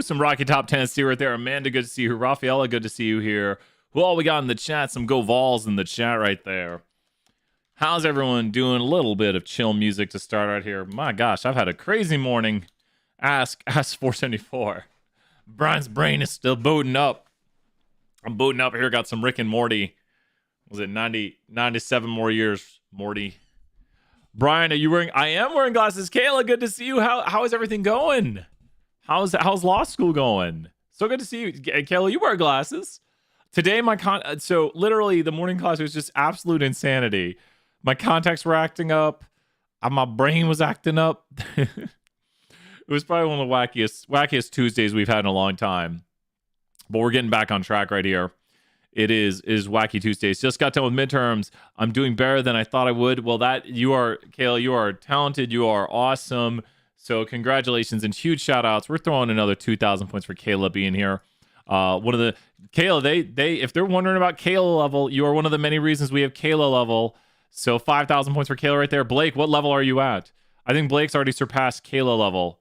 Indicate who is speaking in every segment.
Speaker 1: Some Rocky Top 10 see right there. Amanda, good to see you. Rafaela, good to see you here. Who all we got in the chat? Some Go Vols in the chat right there. How's everyone doing? A little bit of chill music to start right here. My gosh, I've had a crazy morning. Ask 474. Brian's brain is still booting up. I'm booting up here. Got some Rick and Morty. Was it 97 more years, Morty? Brian, are you wearing? I am wearing glasses. Kayla, good to see you. How is everything going? How's law school going? So good to see you, Kayla. You wear glasses today. So literally the morning class was just absolute insanity. My contacts were acting up. My brain was acting up. It was probably one of the wackiest Tuesdays we've had in a long time. But we're getting back on track right here. It is Wacky Tuesdays. Just got done with midterms. I'm doing better than I thought I would. Well, Kayla, you are talented. You are awesome. So congratulations and huge shout outs. We're throwing another 2,000 points for Kayla being here. Kayla, if they're wondering about Kayla level, you are one of the many reasons we have Kayla level. So 5,000 points for Kayla right there. Blake, what level are you at? I think Blake's already surpassed Kayla level.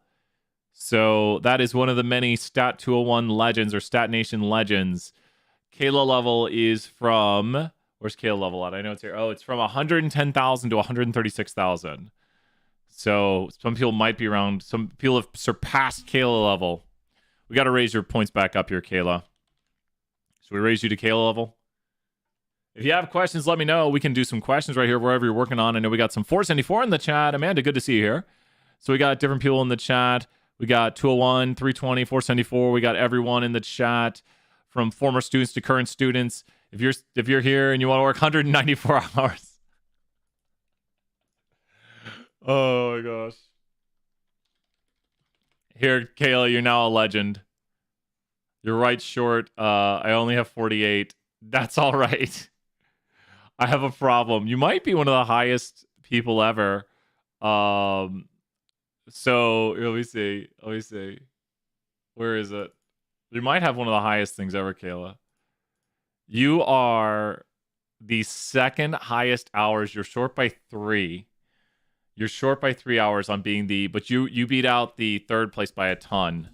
Speaker 1: So that is one of the many Stat 201 legends or Stat Nation legends. Kayla level is from, where's Kayla level at? I know it's here. Oh, it's from 110,000 to 136,000. So some people might be around. Some people have surpassed Kayla level. We got to raise your points back up here, Kayla. Should we raise you to Kayla level? If you have questions, let me know. We can do some questions right here, wherever you're working on. I know we got some 474 in the chat. Amanda, good to see you here. So we got different people in the chat. We got 201, 320, 474. We got everyone in the chat, from former students to current students. If you're here and you want to work 194 hours. Oh my gosh. Here, Kayla, you're now a legend. You're right short. I only have 48. That's all right. I have a problem. You might be one of the highest people ever. So let me see. Where is it? You might have one of the highest things ever, Kayla. You are the second highest hours. You're short by 3. You're short by 3 hours on being but you beat out the third place by a ton.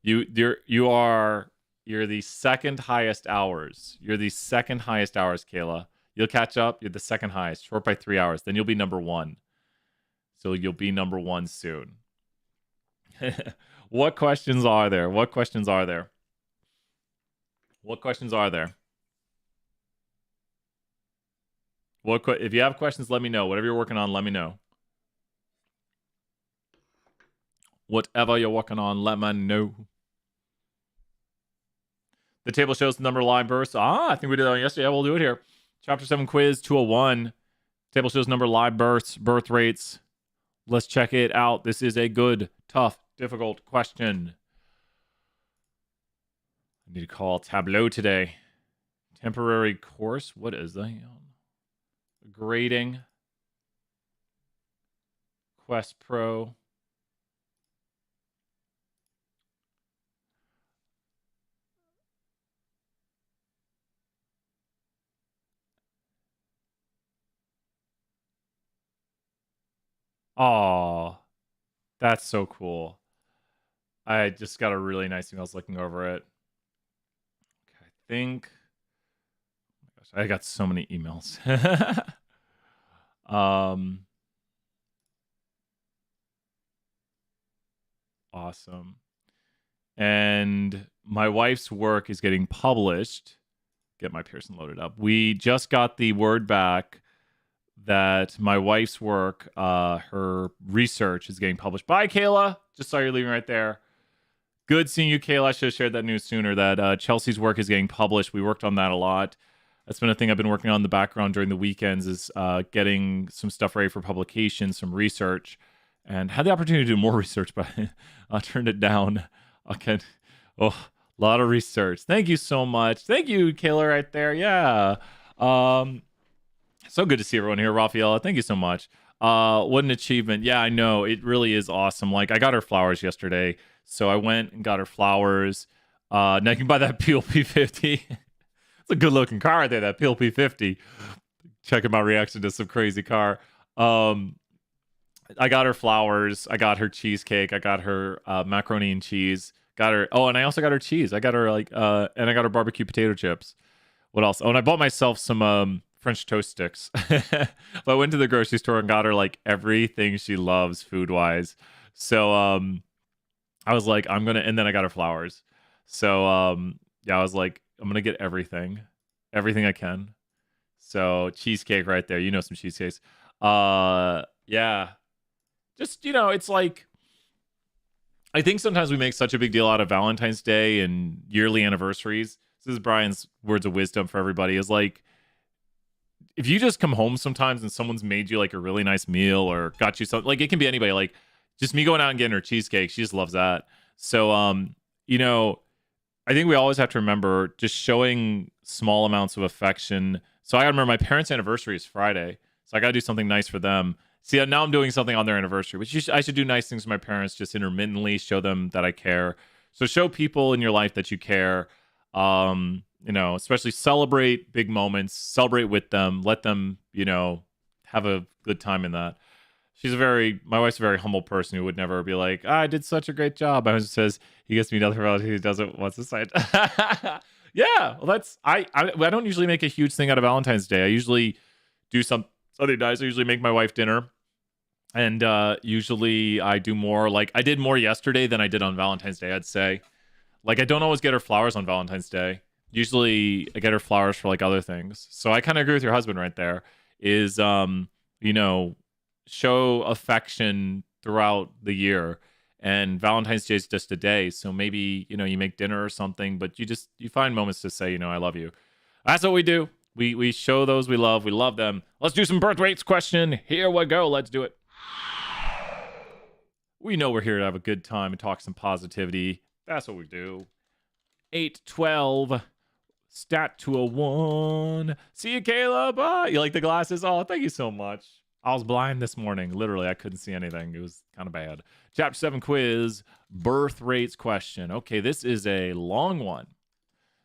Speaker 1: You're the second highest hours. You're the second highest hours, Kayla. You'll catch up. You're the second highest, short by 3 hours. Then you'll be number 1. So you'll be number 1 soon. What questions are there? If you have questions, let me know. Whatever you're working on, let me know. Whatever you're working on, let me know. The table shows the number of live births. I think we did that one yesterday. Yeah, we'll do it here. Chapter 7 quiz 201. Table shows number of live births, birth rates. Let's check it out. This is a good, tough, difficult question. I need to call Tableau today. Temporary course. What is that? Grading. Quest Pro. Oh, that's so cool. I just got a really nice email. I was looking over it. Okay, I think. Oh my gosh, I got so many emails. Awesome. And my wife's work is getting published. Get my Pearson loaded up. We just got the word back that my wife's work, her research, is getting published. Bye, Kayla. Just saw you leaving right there. Good seeing you, Kayla. I should have shared that news sooner, that Chelsea's work is getting published. We worked on that a lot. That's been a thing I've been working on in the background during the weekends, is getting some stuff ready for publication, some research, and had the opportunity to do more research, but I turned it down. Okay. Oh, a lot of research. Thank you so much. Thank you, Kayla, right there. Yeah. So good to see everyone here. Rafaela, thank you so much. What an achievement. Yeah, I know. It really is awesome. Like, I got her flowers yesterday, so I went and got her flowers. Now you can buy that PLP50. It's a good-looking car right there, that PLP50. Checking my reaction to some crazy car. I got her flowers. I got her cheesecake. I got her macaroni and cheese. Got her. Oh, and I also got her cheese. I got her like and I got her barbecue potato chips. What else? Oh, and I bought myself some French toast sticks. But I went to the grocery store and got her like everything she loves food wise. So I was like, I'm gonna, and then I got her flowers. So yeah, I was like, I'm gonna get everything I can. So cheesecake right there. You know some cheesecakes. Yeah. Just, it's like I think sometimes we make such a big deal out of Valentine's Day and yearly anniversaries. This is Brian's words of wisdom for everybody is like if you just come home sometimes and someone's made you like a really nice meal or got you something, like it can be anybody, like just me going out and getting her cheesecake. She just loves that. So I think we always have to remember just showing small amounts of affection. So I remember my parents' anniversary is Friday. So I got to do something nice for them. See, now I'm doing something on their anniversary, which I should do nice things for my parents just intermittently, show them that I care. So show people in your life that you care. Especially celebrate big moments, celebrate with them, let them, have a good time in that. My wife's a very humble person who would never be like, I did such a great job. I just says he gets me nothing about he doesn't wants to say it. Yeah, well, that's I don't usually make a huge thing out of Valentine's Day. I usually do some other days. I usually make my wife dinner, and usually I do more. Like I did more yesterday than I did on Valentine's Day. I'd say, like I don't always get her flowers on Valentine's Day. Usually I get her flowers for like other things. So I kind of agree with your husband right there. Is show affection throughout the year, and Valentine's Day is just a day, so maybe you make dinner or something, but you find moments to say I love you. That's what we do. We show those we love them. Let's do some birth rates question. Here we go. Let's do it. We know we're here to have a good time and talk some positivity. That's what we do. 812 stat to a 1. See you, Caleb. You like the glasses? Oh, thank you so much. I was blind this morning. Literally, I couldn't see anything. It was kind of bad. Chapter 7 quiz, birth rates question. Okay, this is a long one.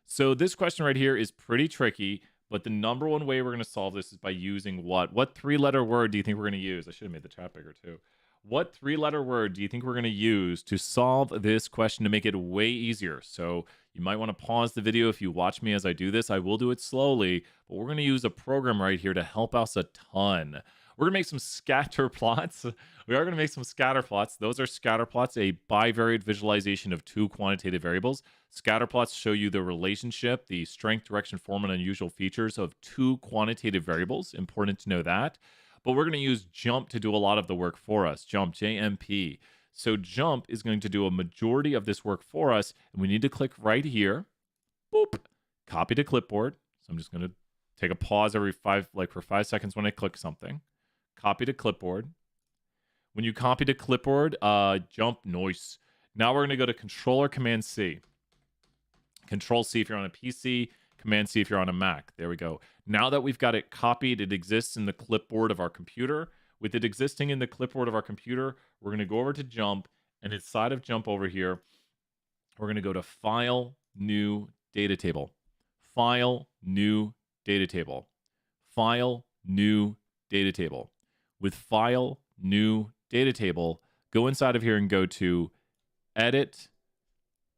Speaker 1: So this question right here is pretty tricky, but the number one way we're going to solve this is by using what? What 3-letter word do you think we're going to use? I should have made the chat bigger too. What 3-letter word do you think we're going to use to solve this question to make it way easier? So you might want to pause the video if you watch me as I do this. I will do it slowly, but we're going to use a program right here to help us a ton. We're going to make some scatter plots. We are going to make some scatter plots. Those are scatter plots, a bivariate visualization of 2 quantitative variables. Scatter plots show you the relationship, the strength, direction, form, and unusual features of 2 quantitative variables. Important to know that. But we're going to use Jump to do a lot of the work for us. Jump, JMP. So Jump is going to do a majority of this work for us. And we need to click right here. Boop. Copy to clipboard. So I'm just going to take a pause for 5 seconds when I click something. Copy to clipboard. When you copy to clipboard, Jump, noise. Now we're going to go to Control or Command C. Control C if you're on a PC, Command C if you're on a Mac. There we go. Now that we've got it copied, it exists in the clipboard of our computer. With it existing in the clipboard of our computer, we're going to go over to Jump, and inside of Jump over here, we're going to go to File, New, Data Table. File, New, Data Table. File, New, Data Table. With File, New, Data Table, go inside of here and go to Edit,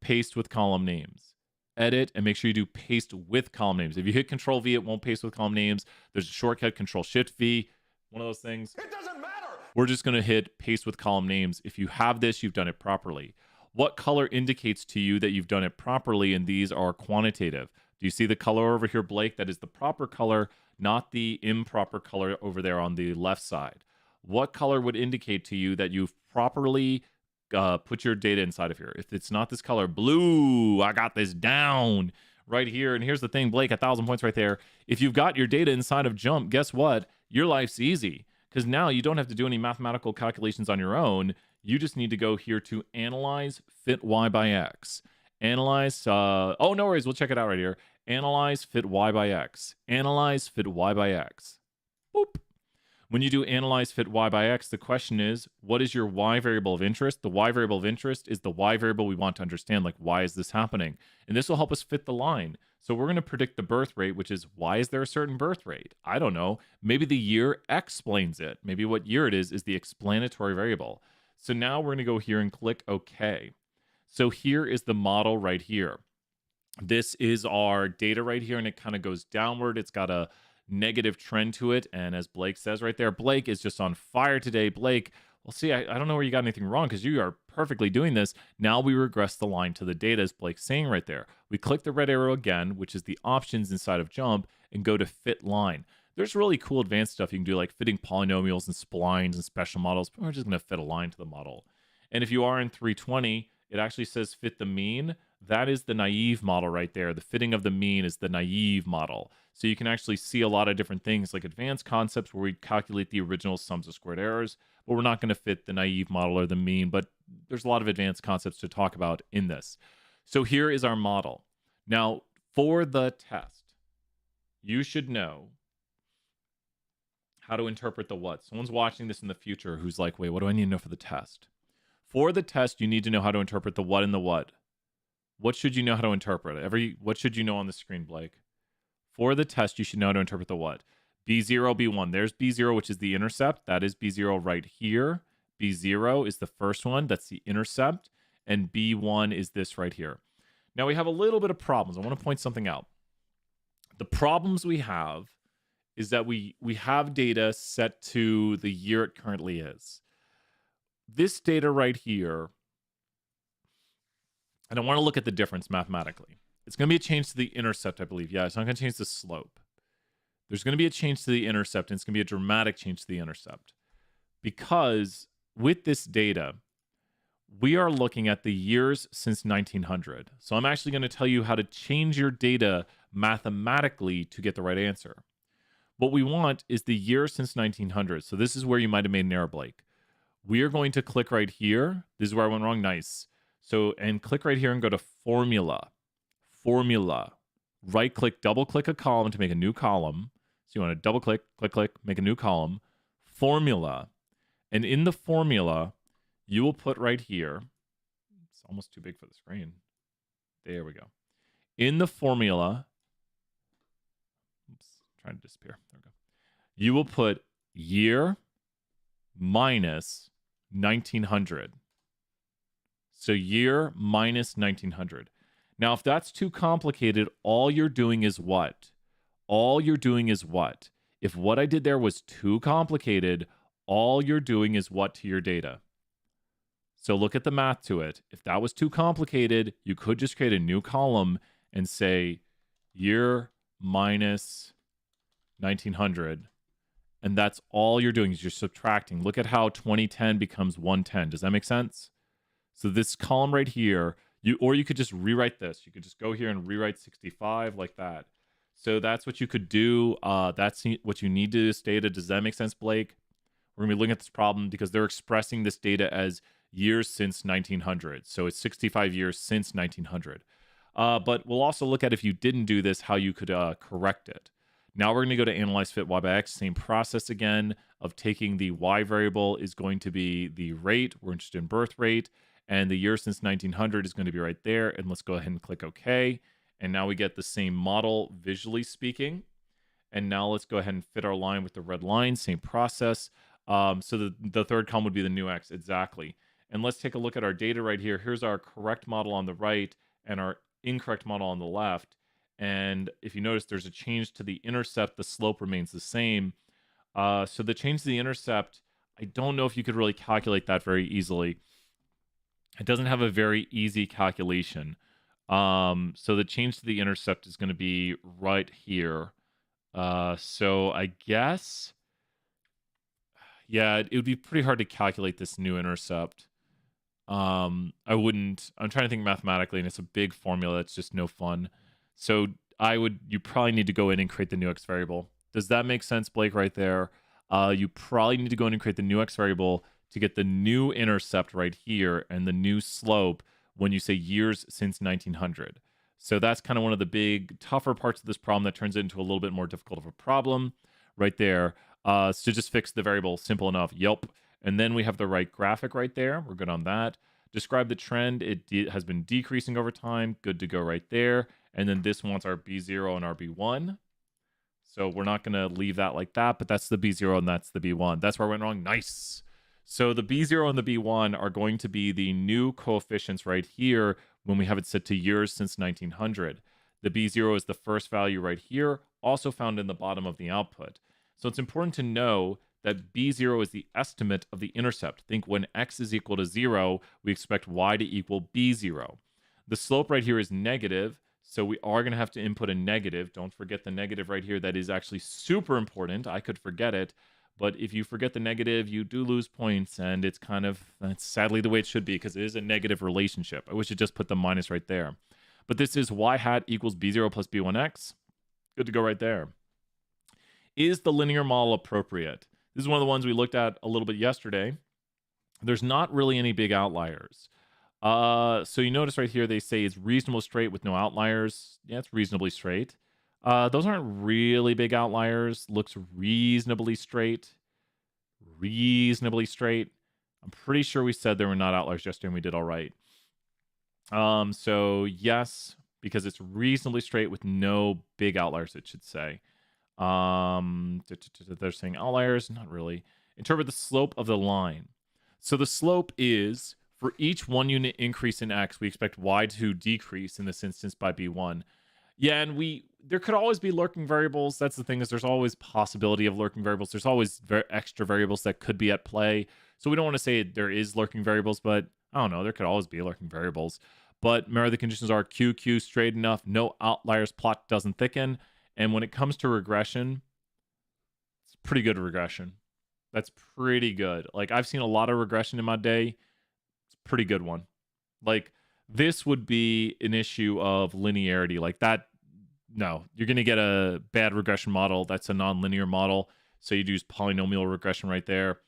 Speaker 1: Paste with Column Names. Edit, and make sure you do Paste with Column Names. If you hit Control V, it won't paste with column names. There's a shortcut, Control Shift V, one of those things. It doesn't matter. We're just going to hit Paste with Column Names. If you have this, you've done it properly. What color indicates to you that you've done it properly, and these are quantitative? Do you see the color over here, Blake? That is the proper color, not the improper color over there on the left side. What color would indicate to you that you've properly put your data inside of here? If it's not this color, blue, I got this down right here. And here's the thing, Blake, 1,000 points right there. If you've got your data inside of Jump, guess what? Your life's easy, because now you don't have to do any mathematical calculations on your own. You just need to go here to Analyze Fit Y by X. Analyze, no worries, we'll check it out right here. Analyze Fit Y by X. Analyze Fit Y by X. Boop. When you do Analyze Fit Y by X, the question is, what is your Y variable of interest? The Y variable of interest is the Y variable we want to understand, like, why is this happening? And this will help us fit the line. So we're going to predict the birth rate, which is, why is there a certain birth rate? I don't know. Maybe the year explains it. Maybe what year it is the explanatory variable. So now we're going to go here and click OK. So here is the model right here. This is our data right here, and it kind of goes downward. It's got a negative trend to it. And as Blake says right there, Blake is just on fire today. Blake, well, see, I don't know where you got anything wrong because you are perfectly doing this. Now we regress the line to the data, as Blake's saying right there. We click the red arrow again, which is the options inside of Jump, and go to fit line. There's really cool advanced stuff you can do, like fitting polynomials and splines and special models. But we're just going to fit a line to the model. And if you are in 320, it actually says fit the mean. That is the naive model right there. The fitting of the mean is the naive model. So you can actually see a lot of different things like advanced concepts where we calculate the original sums of squared errors, but we're not going to fit the naive model or the mean, but there's a lot of advanced concepts to talk about in this. So here is our model. Now, for the test, you should know how to interpret the what. Someone's watching this in the future who's like, wait, what do I need to know for the test? For the test, you need to know how to interpret the what and the what. What should you know how to interpret? What should you know on the screen, Blake? For the test, you should know how to interpret the what. B0, B1. There's B0, which is the intercept. That is B0 right here. B0 is the first one. That's the intercept. And B1 is this right here. Now, we have a little bit of problems. I want to point something out. The problems we have is that we have data set to the year it currently is. This data right here, and I want to look at the difference mathematically. It's going to be a change to the intercept, I believe. Yeah, it's not going to change the slope. There's going to be a change to the intercept, and it's going to be a dramatic change to the intercept. Because with this data, we are looking at the years since 1900. So I'm actually going to tell you how to change your data mathematically to get the right answer. What we want is the year since 1900. So this is where you might have made an error, Blake. We are going to click right here. This is where I went wrong. Nice. So, and click right here and go to formula. Formula. Right click, double click a column to make a new column. So you want to double click, click, click, make a new column. Formula. And in the formula, you will put right here. It's almost too big for the screen. There we go. In the formula, oops, trying to disappear. There we go. You will put year minus 1900. So year minus 1900. Now, if that's too complicated, all you're doing is what? All you're doing is what? If what I did there was too complicated, all you're doing is what to your data? So look at the math to it. If that was too complicated, you could just create a new column and say year minus 1900. And that's all you're doing is you're subtracting. Look at how 2010 becomes 110. Does that make sense? So this column right here, you could just rewrite this. You could just go here and rewrite 65 like that. So that's what you could do. That's what you need to do this data. Does that make sense, Blake? We're going to be looking at this problem because they're expressing this data as years since 1900. So it's 65 years since 1900. But we'll also look at if you didn't do this, how you could correct it. Now we're going to go to analyze fit y by x. Same process again of taking the y variable is going to be the rate. We're interested in birth rate. And the year since 1900 is going to be right there. And let's go ahead and click OK. And now we get the same model visually speaking. And now let's go ahead and fit our line with the red line. Same process. So the third column would be the new x. Exactly. And let's take a look at our data right here. Here's our correct model on the right and our incorrect model on the left. And if you notice, there's a change to the intercept. The slope remains the same. So the change to the intercept, I don't know if you could really calculate that very easily. It doesn't have a very easy calculation. So the change to the intercept is going to be right here. So I guess, yeah, it would be pretty hard to calculate this new intercept. I'm trying to think mathematically, and it's a big formula. It's just no fun. So you probably need to go in and create the new x variable. Does that make sense, Blake, right there? You probably need to go in and create the new x variable to get the new intercept right here and the new slope when you say years since 1900. So that's kind of one of the big, tougher parts of this problem that turns it into a little bit more difficult of a problem right there. So just fix the variable, simple enough. Yep. And then we have the right graphic right there. We're good on that. Describe the trend. It has been decreasing over time. Good to go right there. And then this wants our B0 and our B1. So we're not going to leave that like that, but that's the B0 and that's the B1. That's where I went wrong. Nice. So the B0 and the B1 are going to be the new coefficients right here when we have it set to years since 1900. The B0 is the first value right here, also found in the bottom of the output. So it's important to know that B0 is the estimate of the intercept. Think when x is equal to 0, we expect y to equal B0. The slope right here is negative, so we are going to have to input a negative. Don't forget the negative right here. That is actually super important. I could forget it. But if you forget the negative, you do lose points, and that's sadly the way it should be because it is a negative relationship. I wish it just put the minus right there. But this is y hat equals B0 plus B1x. Good to go right there. Is the linear model appropriate? This is one of the ones we looked at a little bit yesterday. There's not really any big outliers. So you notice right here they say it's reasonably straight with no outliers. Yeah, it's reasonably straight. Those aren't really big outliers. Looks reasonably straight. Reasonably straight. I'm pretty sure we said there were not outliers yesterday and we did all right. So yes, because it's reasonably straight with no big outliers, it should say. They're saying outliers, not really. Interpret the slope of the line. So the slope is for each 1 unit increase in x, we expect y to decrease in this instance by b1. Yeah, and there could always be lurking variables. That's the thing, is there's always possibility of lurking variables. There's always extra variables that could be at play. So we don't want to say there is lurking variables, but I don't know, there could always be lurking variables. But remember, the conditions are QQ straight enough, no outliers, plot doesn't thicken. And when it comes to regression, it's pretty good regression. That's pretty good. Like, I've seen a lot of regression in my day. It's a pretty good one. Like, this would be an issue of linearity. Like that, no, you're going to get a bad regression model. That's a nonlinear model. So you use polynomial regression right there.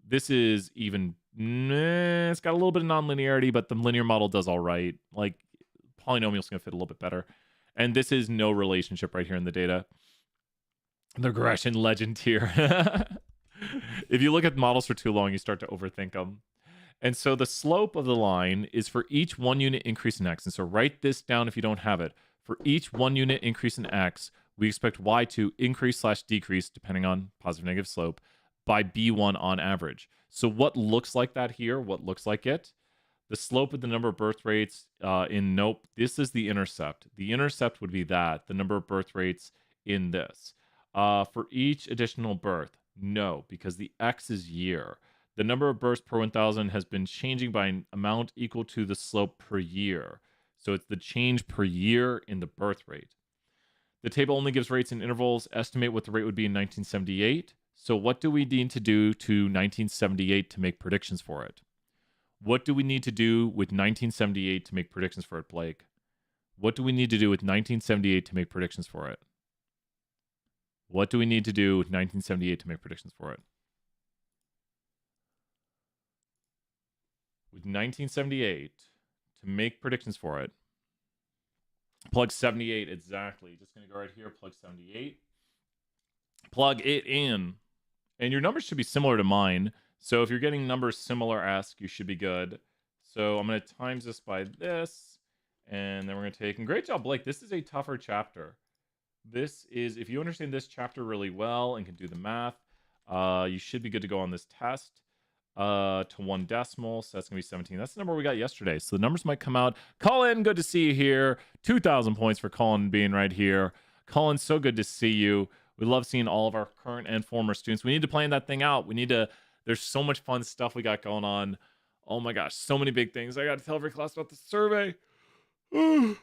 Speaker 1: This is even, it's got a little bit of nonlinearity, but the linear model does all right. Like, polynomial's going to fit a little bit better. And this is no relationship right here in the data. The regression legend here. If you look at models for too long, you start to overthink them. And so the slope of the line is for each 1 unit increase in x. And so write this down if you don't have it. For each 1 unit increase in x, we expect y to increase/decrease, depending on positive negative slope, by b1 on average. So what looks like that here? What looks like it? The slope of the number of birth rates this is the intercept. The intercept would be that, the number of birth rates in this. For each additional birth, no, because the x is year. The number of births per 1,000 has been changing by an amount equal to the slope per year. So it's the change per year in the birth rate. The table only gives rates in intervals. Estimate what the rate would be in 1978. So what do we need to do to 1978 to make predictions for it? What do we need to do with 1978 to make predictions for it, Blake? What do we need to do with 1978 to make predictions for it? What do we need to do with 1978 to make predictions for it? With 1978 to make predictions for it. Plug 78, exactly. Just going to go right here, plug 78. Plug it in. And your numbers should be similar to mine. So if you're getting numbers similar-esque, you should be good. So I'm going to times this by this. And then we're going to take... And great job, Blake. This is a tougher chapter. This is... If you understand this chapter really well and can do the math, you should be good to go on this test. To 1 decimal, so that's gonna be 17. That's the number we got yesterday, so the numbers might come out. Colin, good to see you here. 2,000 points for Colin being right here. Colin, so good to see you. We love seeing all of our current and former students. We need to plan that thing out. There's so much fun stuff we got going on. Oh my gosh, so many big things. I gotta tell every class about the survey. Oh,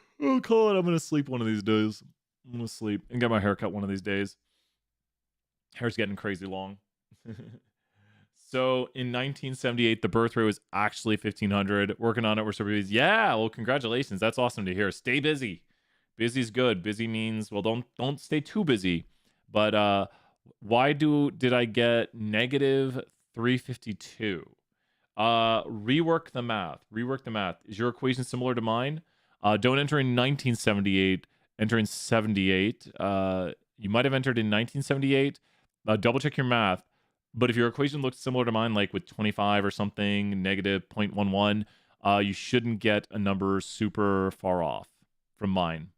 Speaker 1: Colin, I'm gonna sleep one of these days. I'm gonna sleep and get my hair cut one of these days. Hair's getting crazy long. So in 1978, the birth rate was actually 1,500. Working on it. We're so busy. Yeah, well, congratulations. That's awesome to hear. Stay busy. Busy's good. Busy means, well, don't stay too busy. But why did I get negative 352? Rework the math. Rework the math. Is your equation similar to mine? Don't enter in 1978. Enter in 78. You might have entered in 1978. Double check your math. But if your equation looks similar to mine, like with 25 or something, negative 0.11, you shouldn't get a number super far off from mine.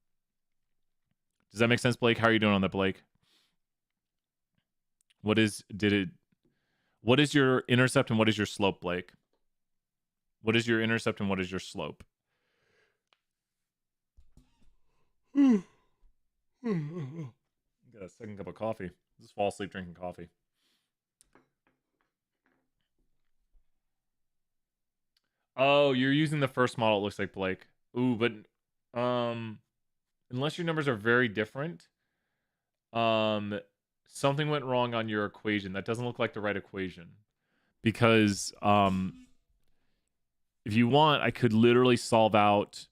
Speaker 1: Does that make sense, Blake? How are you doing on that, Blake? What What is your intercept and what is your slope, Blake? What is your intercept and what is your slope? Got a second cup of coffee. Just fall asleep drinking coffee. Oh, you're using the first model, it looks like, Blake. Ooh, but unless your numbers are very different, something went wrong on your equation. That doesn't look like the right equation. Because if you want, I could literally solve out.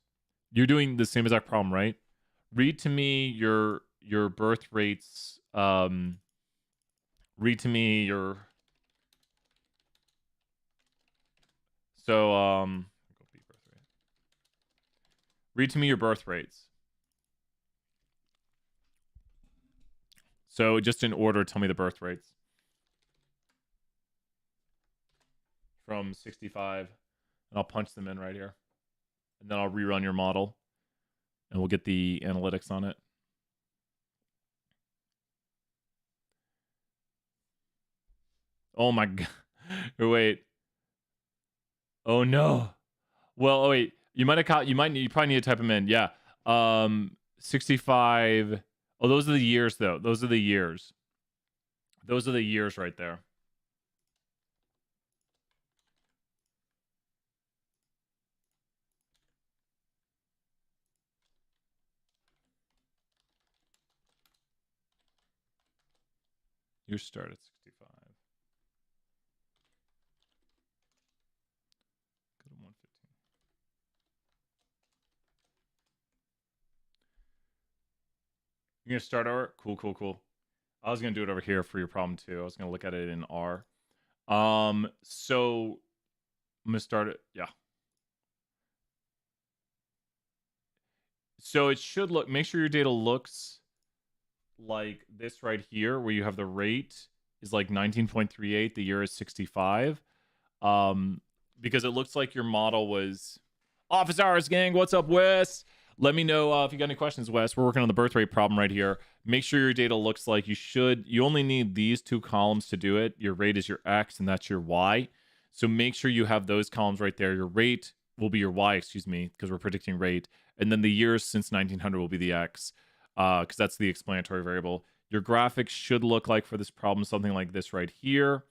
Speaker 1: You're doing the same exact problem, right? Read to me your birth rates. Read to me your. So read to me your birth rates. So just in order, tell me the birth rates from 65, and I'll punch them in right here, and then I'll rerun your model, and we'll get the analytics on it. Oh my god! Wait. Oh no. Well, oh wait. You might have caught. You probably need to type them in. Yeah. 65. Oh, those are the years though. Those are the years. Those are the years right there. You start at 65. Go to 115. You're gonna start over? Cool, cool, cool. I was gonna do it over here for your problem too. I was gonna look at it in R. So I'm gonna start it. Yeah. So it should look. Make sure your data looks like this right here, where you have the rate is like 19.38. The year is 65. Because it looks like your model was office hours, gang. What's up, Wes? Let me know if you got any questions, Wes. We're working on the birth rate problem right here. Make sure your data looks like you should. You only need these two columns to do it. Your rate is your X, and that's your Y. So make sure you have those columns right there. Your rate will be your Y, excuse me, because we're predicting rate. And then the years since 1900 will be the X, because that's the explanatory variable. Your graphics should look like for this problem something like this right here.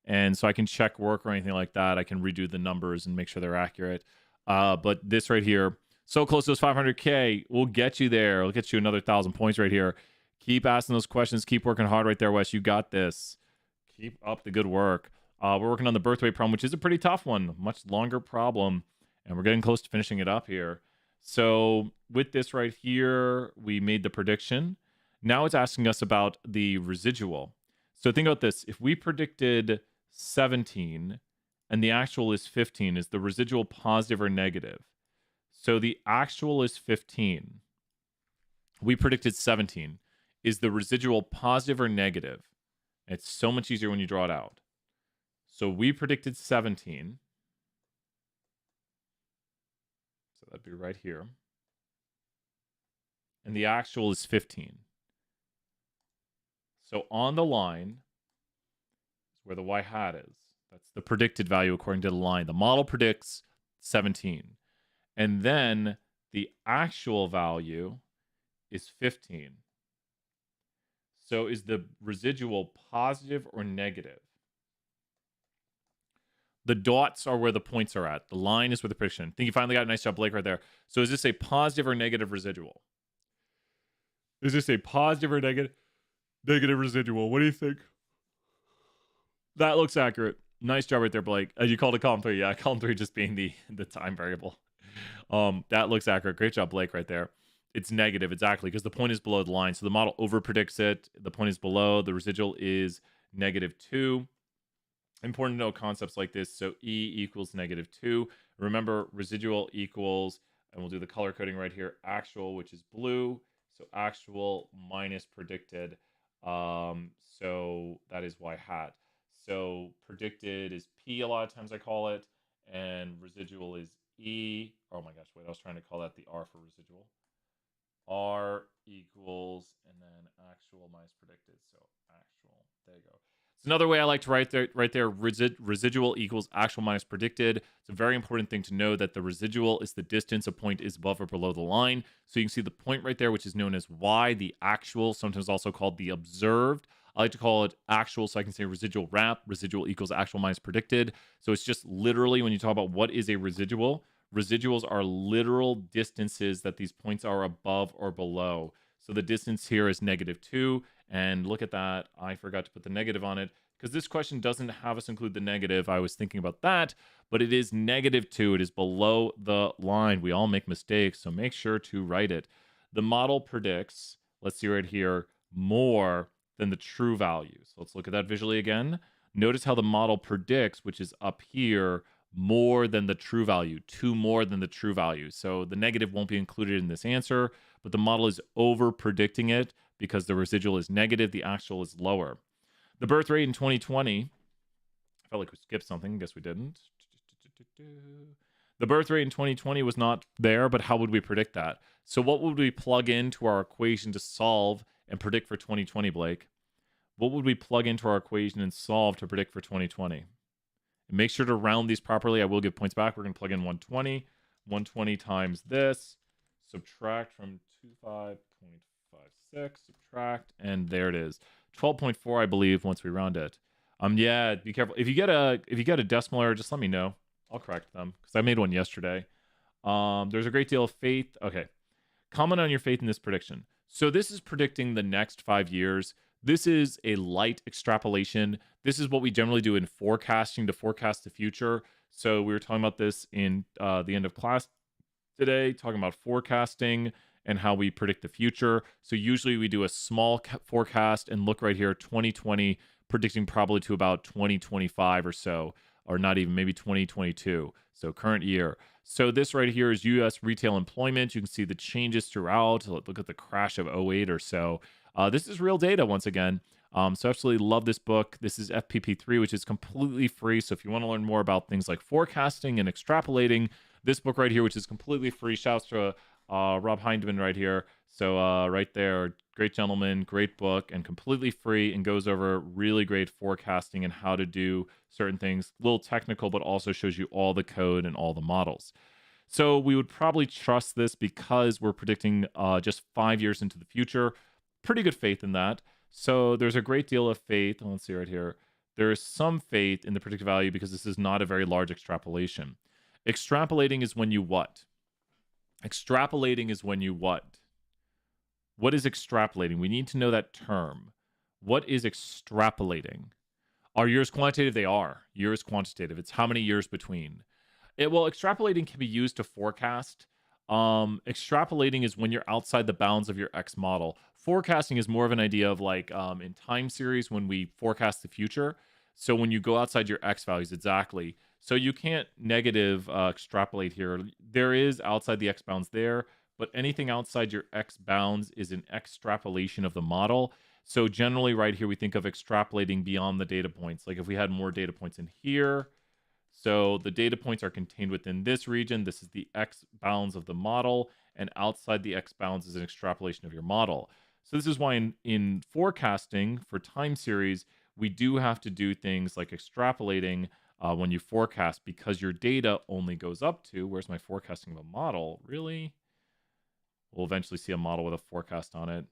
Speaker 1: And so I can check work or anything like that. I can redo the numbers and make sure they're accurate. But this right here, so close to those 500K, we'll get you there. We'll get you another 1,000 points right here. Keep asking those questions. Keep working hard right there, Wes. You got this. Keep up the good work. We're working on the birth rate problem, which is a pretty tough one. Much longer problem. And we're getting close to finishing it up here. So with this right here, we made the prediction. Now it's asking us about the residual. So think about this. If we predicted 17 and the actual is 15, is the residual positive or negative? So the actual is 15. We predicted 17. Is the residual positive or negative? It's so much easier when you draw it out. So we predicted 17. So that'd be right here. And the actual is 15. So on the line is where the y hat is. That's the predicted value according to the line. The model predicts 17. And then the actual value is 15. So is the residual positive or negative? The dots are where the points are at. The line is where the prediction. I think you finally got a nice job, Blake, right there. So is this a positive or negative residual? Is this a positive or negative residual? What do you think? That looks accurate. Nice job right there, Blake. You called it column 3. Yeah, column 3 just being the time variable. That looks accurate. Great job, Blake, right there. It's negative, exactly, because the point is below the line. So the model over predicts it. The point is below. The residual is -2. Important to know concepts like this. So E equals -2. Remember, residual equals, and we'll do the color coding right here, actual, which is blue. So actual minus predicted. So that is y hat. So predicted is P a lot of times I call it, and residual is E. Oh my gosh, wait, I was trying to call that the R for residual. R equals, and then actual minus predicted. So actual, there you go. It's another way I like to write there, residual equals actual minus predicted. It's a very important thing to know that the residual is the distance a point is above or below the line. So you can see the point right there, which is known as y, the actual, sometimes also called the observed. I like to call it actual, so I can say residual wrap. Residual equals actual minus predicted. So it's just literally when you talk about what is a residual, residuals are literal distances that these points are above or below. So the distance here is -2. And look at that. I forgot to put the negative on it because this question doesn't have us include the negative. I was thinking about that, but it is -2. It is below the line. We all make mistakes, so make sure to write it. The model predicts, let's see right here, more than the true value. So let's look at that visually again. Notice how the model predicts, which is up here, more than the true value, 2 more than the true value. So the negative won't be included in this answer, but the model is over predicting it because the residual is negative, the actual is lower. The birth rate in 2020, I felt like we skipped something, guess we didn't. The birth rate in 2020 was not there, but how would we predict that? So what would we plug into our equation to solve and predict for 2020, Blake? What would we plug into our equation and solve to predict for 2020? And make sure to round these properly. I will give points back. We're going to plug in 120. 120 times this. Subtract from 25.56. Subtract. And there it is. 12.4, I believe, once we round it. Yeah, be careful. If you get a decimal error, just let me know. I'll correct them because I made one yesterday. There's a great deal of faith. Okay. Comment on your faith in this prediction. So this is predicting the next 5 years. This is a light extrapolation. This is what we generally do in forecasting to forecast the future. So we were talking about this in the end of class today, talking about forecasting and how we predict the future. So usually we do a small forecast and look right here, 2020, predicting probably to about 2025 or so, or not even, maybe 2022. So current year. So this right here is U.S. retail employment. You can see the changes throughout. Look at the crash of '08 or so. This is real data once again. So I absolutely love this book. This is FPP3, which is completely free. So if you want to learn more about things like forecasting and extrapolating, this book right here, which is completely free. Shouts to Rob Hindman right here. So right there, great gentleman, great book, and completely free, and goes over really great forecasting and how to do certain things. A little technical, but also shows you all the code and all the models. So we would probably trust this because we're predicting just 5 years into the future. Pretty good faith in that. So there's a great deal of faith. Let's see right here. There is some faith in the predicted value because this is not a very large extrapolation. Extrapolating is when you what? Extrapolating is when you what? What is extrapolating? We need to know that term. What is extrapolating? Are years quantitative? They are. Years quantitative. It's how many years between. Well, extrapolating can be used to forecast. Extrapolating is when you're outside the bounds of your X model. Forecasting is more of an idea of like in time series when we forecast the future. So when you go outside your X values, exactly. So you can't negative extrapolate here. There is outside the X bounds there, but anything outside your X bounds is an extrapolation of the model. So generally right here, we think of extrapolating beyond the data points. Like if we had more data points in here, so the data points are contained within this region. This is the X bounds of the model, and outside the X bounds is an extrapolation of your model. So this is why in forecasting for time series, we do have to do things like extrapolating when you forecast, because your data only goes up to, where's my forecasting of a model? Really? We'll eventually see a model with a forecast on it.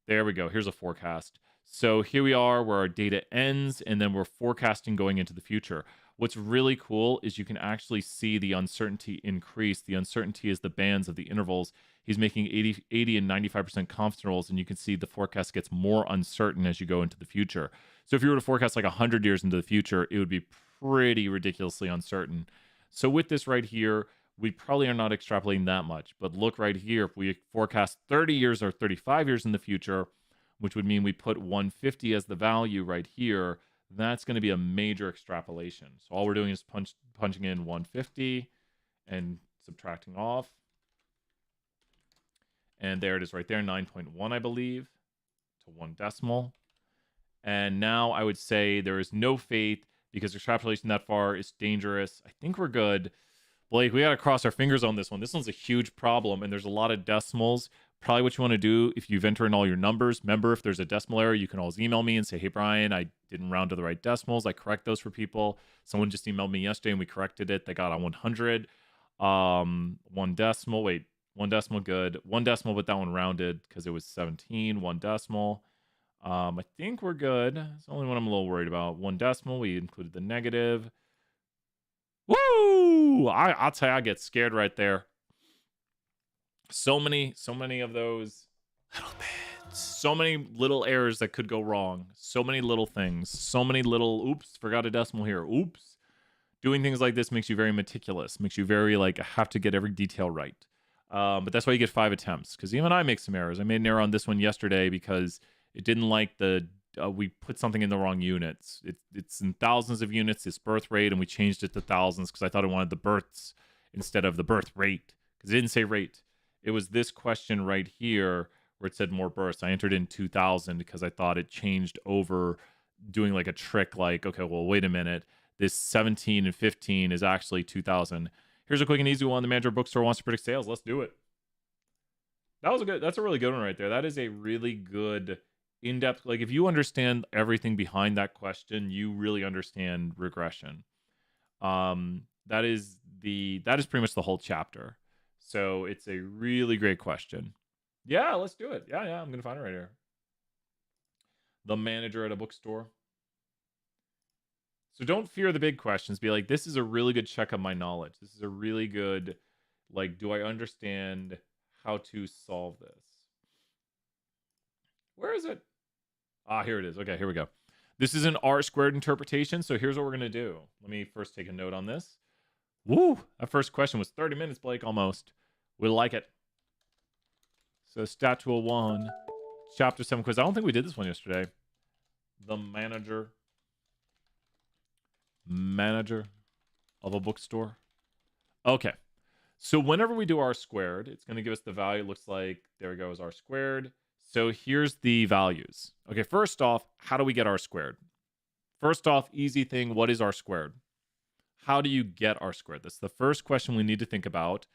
Speaker 1: There we go. Here's a forecast. So here we are where our data ends, and then we're forecasting going into the future. What's really cool is you can actually see the uncertainty increase. The uncertainty is the bands of the intervals. He's making 80 and 95% confidence intervals, and you can see the forecast gets more uncertain as you go into the future. So if you were to forecast like 100 years into the future, it would be pretty ridiculously uncertain. So with this right here, we probably are not extrapolating that much. But look right here, if we forecast 30 years or 35 years in the future, which would mean we put 150 as the value right here, that's going to be a major extrapolation. So all we're doing is punching in 150 and subtracting off. And there it is right there, 9.1, I believe, to 1 decimal. And now I would say there is no faith because extrapolation that far is dangerous. I think we're good. Blake, we got to cross our fingers on this one. This one's a huge problem, and there's a lot of decimals, Probably what you want to do if you've entered in all your numbers. Remember, if there's a decimal error, you can always email me and say, hey, Brian, I didn't round to the right decimals. I correct those for people. Someone just emailed me yesterday and we corrected it. They got on 100. One decimal. Wait, one decimal, good. One decimal, but that one rounded because it was 17. One decimal. I think we're good. It's the only one I'm a little worried about. One decimal. We included the negative. Woo! I'll tell you, I get scared right there. So many of those little bits. So many little errors that could go wrong. So many little things. So many little, oops, forgot a decimal here. Oops. Doing things like this makes you very meticulous. Makes you very, like, have to get every detail right. But that's why you get 5 attempts. Because even I make some errors. I made an error on this one yesterday because it didn't like the, we put something in the wrong units. It's in thousands of units, this birth rate, and we changed it to thousands because I thought it wanted the births instead of the birth rate. Because it didn't say rate. It was this question right here where it said more births. I entered in 2000 because I thought it changed over doing like a trick like, okay, well, wait a minute. This 17 and 15 is actually 2000. Here's a quick and easy one. The manager of bookstore wants to predict sales. Let's do it. That's a really good one right there. That is a really good in-depth, like if you understand everything behind that question, you really understand regression. That is pretty much the whole chapter. So it's a really great question. Yeah, let's do it. Yeah, I'm going to find it right here. The manager at a bookstore. So don't fear the big questions. Be like, this is a really good check of my knowledge. This is a really good, like, do I understand how to solve this? Where is it? Ah, here it is. Okay, here we go. This is an R-squared interpretation. So here's what we're going to do. Let me first take a note on this. Woo! That first question was 30 minutes, Blake, almost. We like it. So Stat 201, Chapter 7 quiz. I don't think we did this one yesterday. The manager of a bookstore. Okay. So whenever we do R squared, it's going to give us the value. It looks like, there we go, is R squared. So here's the values. Okay, first off, how do we get R squared? First off, easy thing, what is R squared? How do you get R squared? That's the first question we need to think about.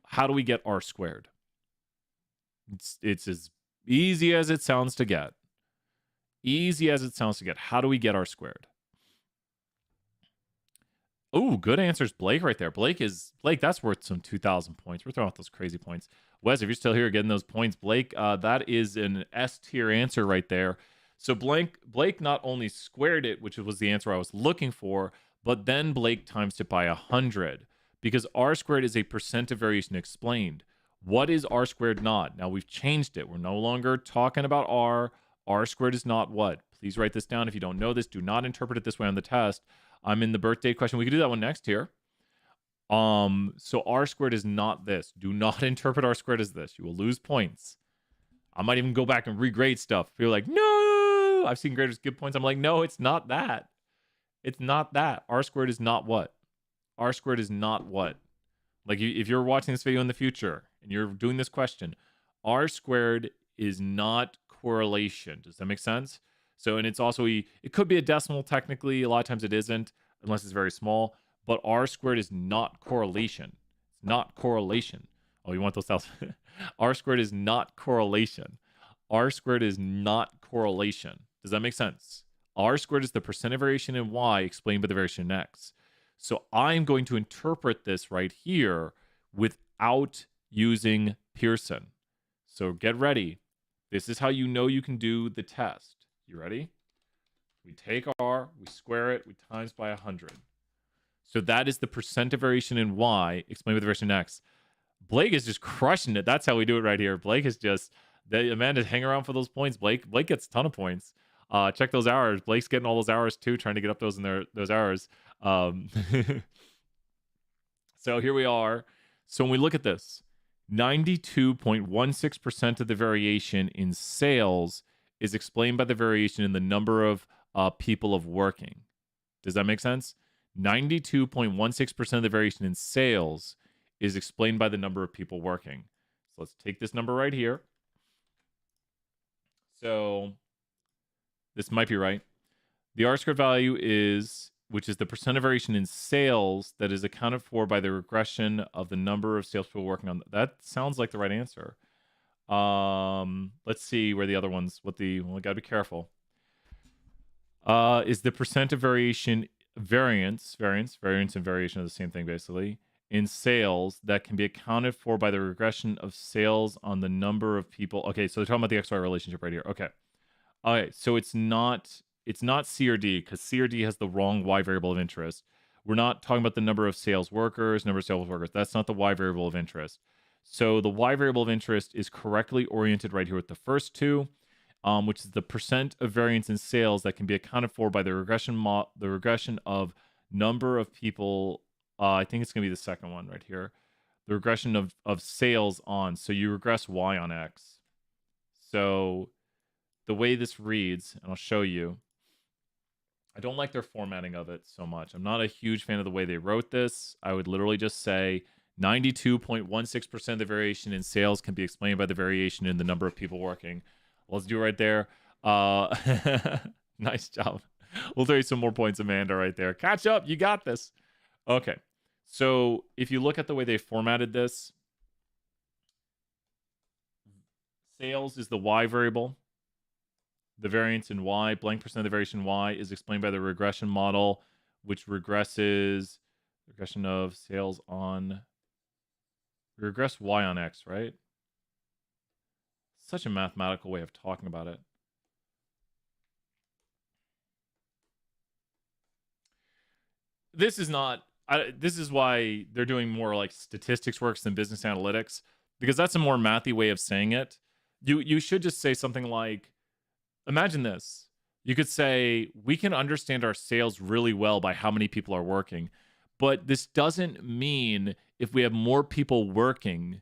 Speaker 1: How do we get R squared? It's as easy as it sounds to get. Easy as it sounds to get. How do we get R squared? Oh, good answers, Blake, right there. Blake, that's worth some 2,000 points. We're throwing out those crazy points. Wes, if you're still here getting those points, Blake, that is an S tier answer right there. So Blake not only squared it, which was the answer I was looking for, but then Blake times it by 100 because R squared is a percent of variation explained. What is R squared not? Now we've changed it. We're no longer talking about R. R squared is not what? Please write this down. If you don't know this, do not interpret it this way on the test. I'm in the birthday question. We could do that one next here. So R squared is not this. Do not interpret R squared as this. You will lose points. I might even go back and regrade stuff. You're like, no, I've seen graders give points. I'm like, no, it's not that. It's not that. R squared is not what? R squared is not what? Like if you're watching this video in the future and you're doing this question, R squared is not correlation. Does that make sense? So, and it's also, it could be a decimal technically. A lot of times it isn't, unless it's very small. But R squared is not correlation. It's not correlation. Oh, you want those else? R squared is not correlation. R squared is not correlation. Does that make sense? R squared is the percent of variation in Y explained by the variation in X. So I'm going to interpret this right here without using Pearson. So get ready. This is how you know you can do the test. You ready? We take R, we square it, we times by 100. So that is the percent of variation in Y explained by the variation in X. Blake is just crushing it. That's how we do it right here. Blake is just, Amanda's hang around for those points. Blake gets a ton of points. Check those hours. Blake's getting all those hours too, trying to get up those in those hours. So here we are. So when we look at this, 92.16% of the variation in sales is explained by the variation in the number of people of working. Does that make sense? 92.16% of the variation in sales is explained by the number of people working. So let's take this number right here. So this might be right. The R squared value is, which is the percent of variation in sales that is accounted for by the regression of the number of salespeople working on. That sounds like the right answer. Let's see where the other ones. We gotta be careful. Is the percent of variance, and variation are the same thing basically in sales that can be accounted for by the regression of sales on the number of people. Okay, so they're talking about the XY relationship right here. Okay. Okay, so it's not C or D because C or D has the wrong Y variable of interest. We're not talking about the number of sales workers, That's not the Y variable of interest. So the Y variable of interest is correctly oriented right here with the first two, which is the percent of variance in sales that can be accounted for by the regression of number of people. I think it's going to be the second one right here. The regression of sales on. So you regress Y on X. So the way this reads, and I'll show you. I don't like their formatting of it so much. I'm not a huge fan of the way they wrote this. I would literally just say 92.16% of the variation in sales can be explained by the variation in the number of people working. Let's do it right there. Nice job. We'll throw you some more points, Amanda, right there. Catch up. You got this. Okay. So if you look at the way they formatted this, sales is the Y variable. The variance in Y, blank percent of the variation Y is explained by the regression model, which regresses regression of sales on regress Y on X, right? Such a mathematical way of talking about it. This is not. This is why they're doing more like statistics works than business analytics, because that's a more mathy way of saying it. You should just say something like, imagine this. You could say, we can understand our sales really well by how many people are working, but this doesn't mean if we have more people working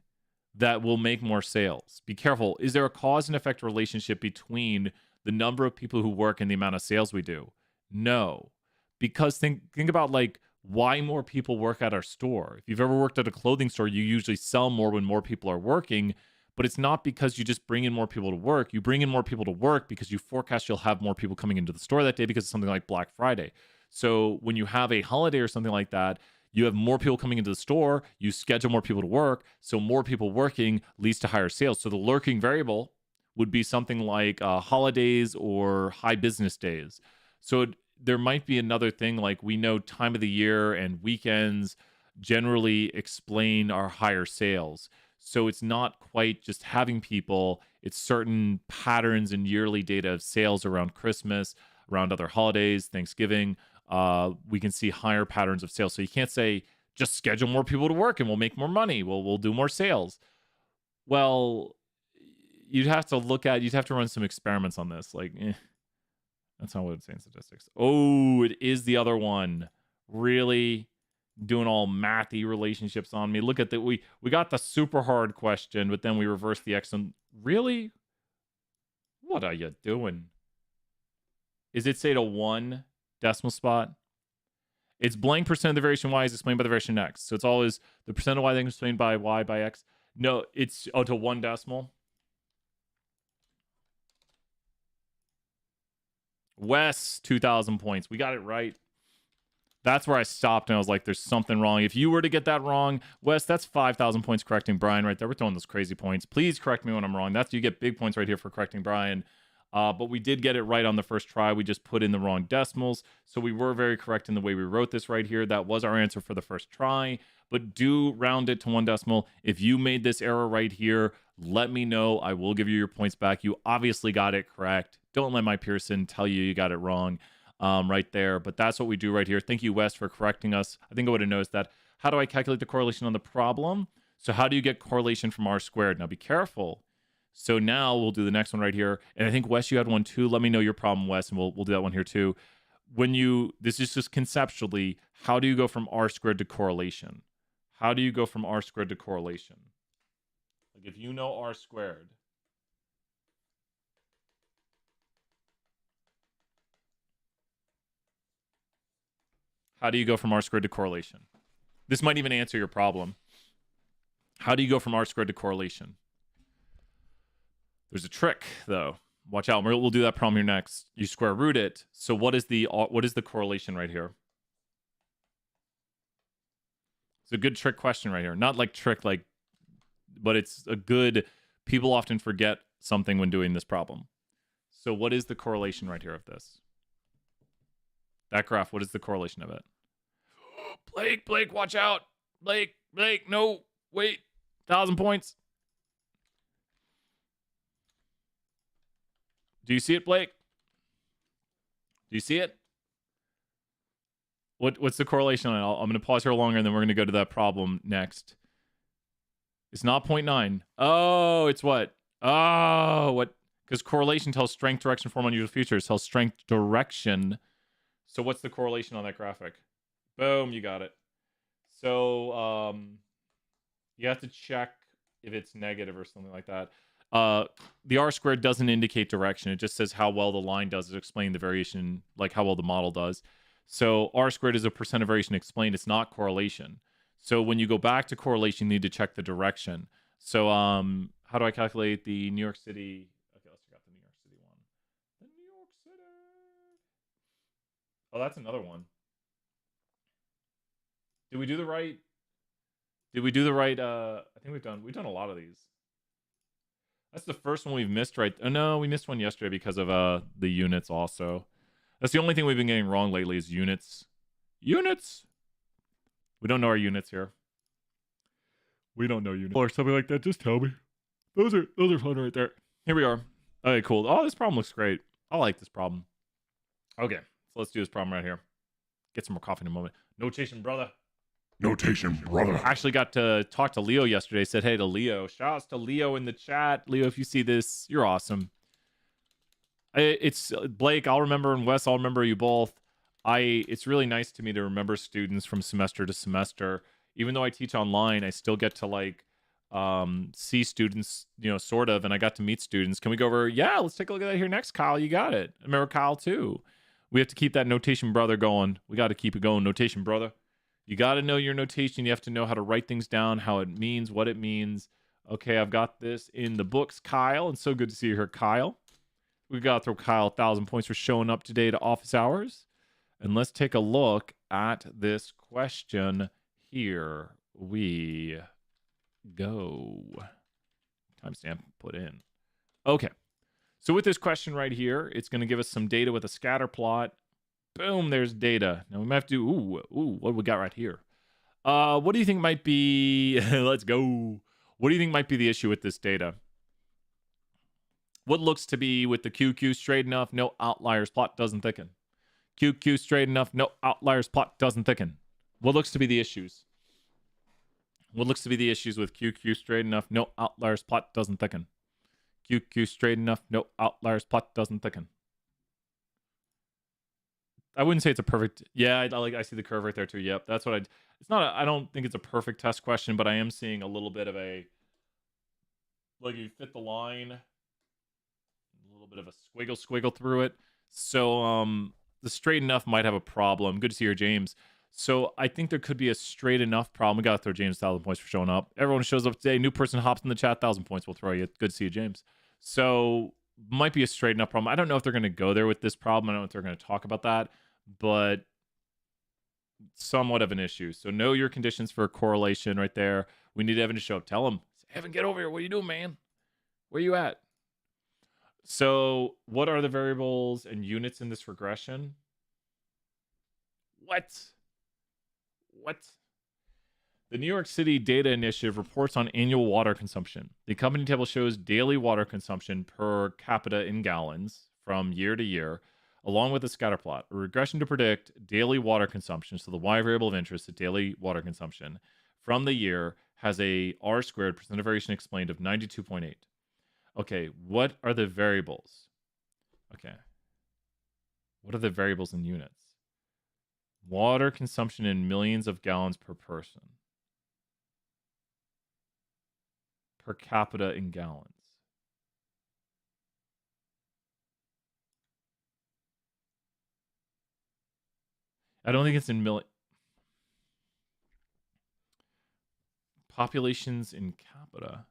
Speaker 1: that will make more sales. Be careful. Is there a cause and effect relationship between the number of people who work and the amount of sales we do? No. Because think about like why more people work at our store. If you've ever worked at a clothing store, you usually sell more when more people are working, but it's not because you just bring in more people to work. You bring in more people to work because you forecast you'll have more people coming into the store that day because it's something like Black Friday. So when you have a holiday or something like that, you have more people coming into the store, you schedule more people to work, so more people working leads to higher sales. So the lurking variable would be something like holidays or high business days. So there might be another thing like we know time of the year and weekends generally explain our higher sales. So it's not quite just having people, it's certain patterns and yearly data of sales around Christmas, around other holidays, Thanksgiving. We can see higher patterns of sales. So you can't say just schedule more people to work and we'll make more money. We'll do more sales. Well, you'd have to run some experiments on this. Like, that's not what it's saying in statistics. Oh, it is the other one. Really doing all mathy relationships on me. Look at that. We got the super hard question, but then we reversed the X. And really? What are you doing? Is it say to 1 decimal spot? It's blank percent of the variation Y is explained by the variation X. So it's always the percent of Y that is explained by Y by X. No, it's to 1 decimal. Wes, 2,000 points. We got it right. That's where I stopped, and I was like, there's something wrong. If you were to get that wrong, Wes, that's 5,000 points correcting Brian right there. We're throwing those crazy points. Please correct me when I'm wrong. You get big points right here for correcting Brian. But we did get it right on the first try. We just put in the wrong decimals. So we were very correct in the way we wrote this right here. That was our answer for the first try. But do round it to 1 decimal. If you made this error right here, let me know. I will give you your points back. You obviously got it correct. Don't let my Pearson tell you got it wrong right there. But that's what we do right here. Thank you, Wes, for correcting us. I think I would have noticed that. How do I calculate the correlation on the problem? So how do you get correlation from R squared? Now be careful. So now we'll do the next one right here. And I think, Wes, you had one too. Let me know your problem, Wes, and we'll do that one here too. This is just conceptually, how do you go from R squared to correlation? How do you go from R squared to correlation? Like if you know R squared, how do you go from R squared to correlation? This might even answer your problem. How do you go from R squared to correlation? There's a trick, though. Watch out. We'll do that problem here next. You square root it. So what is the correlation right here? It's a good trick question right here. Not like trick, but it's a good People often forget something when doing this problem. So what is the correlation right here of this? That graph, what is the correlation of it? Blake, watch out. Blake, no, wait. 1,000 points. Do you see it, Blake? Do you see it? What's the correlation on it? I'm going to pause here longer, and then we're going to go to that problem next. It's not 0.9. Oh, it's what? Oh, what? Because correlation tells strength, direction, form, unusual features. Tells strength, direction. So what's the correlation on that graphic? Boom, you got it. So you have to check if it's negative or something like that. The R squared doesn't indicate direction. It just says how well the line does. It explains the variation, like how well the model does. So R squared is a percent of variation explained. It's not correlation. So when you go back to correlation, you need to check the direction. So how do I calculate the New York City? Okay, let's check out the New York City one. The New York City. Oh, that's another one. Did we do the right? I think we've done a lot of these. That's the first one we've missed, right? Oh no, we missed one yesterday because of the units also. That's the only thing we've been getting wrong lately is units. Units. We don't know our units here. We don't know units or something like that. Just tell me. Those are fun right there. Here we are. Okay, cool. Oh, this problem looks great. I like this problem. Okay, so let's do this problem right here. Get some more coffee in a moment. Notation, brother.
Speaker 2: Notation, brother.
Speaker 1: I actually got to talk to Leo yesterday. Said hey to Leo. Shout outs to Leo in the chat. Leo, if you see this, you're awesome. It's Blake, I'll remember, and Wes, I'll remember you both. It's really nice to me to remember students from semester to semester. Even though I teach online, I still get to like see students, you know, sort of, and I got to meet students. Can we go over? Yeah, let's take a look at that here next, Kyle. You got it. I remember Kyle too. We have to keep that notation brother going. We got to keep it going, notation brother. You got to know your notation. You have to know how to write things down, how it means, what it means. Okay, I've got this in the books, Kyle, and so good to see you here, Kyle. We got to throw Kyle 1,000 points for showing up today to office hours. And let's take a look at this question. Here we go. Timestamp put in. Okay. So with this question right here, it's going to give us some data with a scatter plot. Boom, there's data. Now we might have to do, what do we got right here? What do you think might be, let's go. What do you think might be the issue with this data? What looks to be with the QQ straight enough, no outliers, plot doesn't thicken. QQ straight enough, no outliers, plot doesn't thicken. What looks to be the issues? What looks to be the issues with QQ straight enough, no outliers, plot doesn't thicken. QQ straight enough, no outliers, plot doesn't thicken. I wouldn't say it's a perfect. Yeah, I see the curve right there too. Yep, that's what it's not. I don't think it's a perfect test question, but I am seeing a little bit of a. Like you fit the line, a little bit of a squiggle through it. So the straight enough might have a problem. Good to see you, James. So I think there could be a straight enough problem. We got to throw James 1,000 points for showing up. Everyone shows up today. New person hops in the chat. 1,000 points. We'll throw you. Good to see you, James. So might be a straight enough problem. I don't know if they're going to go there with this problem. I don't know if they're going to talk about that, but somewhat of an issue. So know your conditions for correlation right there. We need Evan to show up. Tell him, Evan, get over here. What are you doing, man? Where you at? So what are the variables and units in this regression? What? The New York City Data Initiative reports on annual water consumption. The accompanying table shows daily water consumption per capita in gallons from year to year, along with a scatter plot. A regression to predict daily water consumption, so the Y variable of interest, the daily water consumption, from the year has a R squared percent of variation explained of 92.8. Okay, what are the variables? Okay. What are the variables in units? Water consumption in millions of gallons per person. Per capita in gallons. I don't think it's in million. Populations in capita.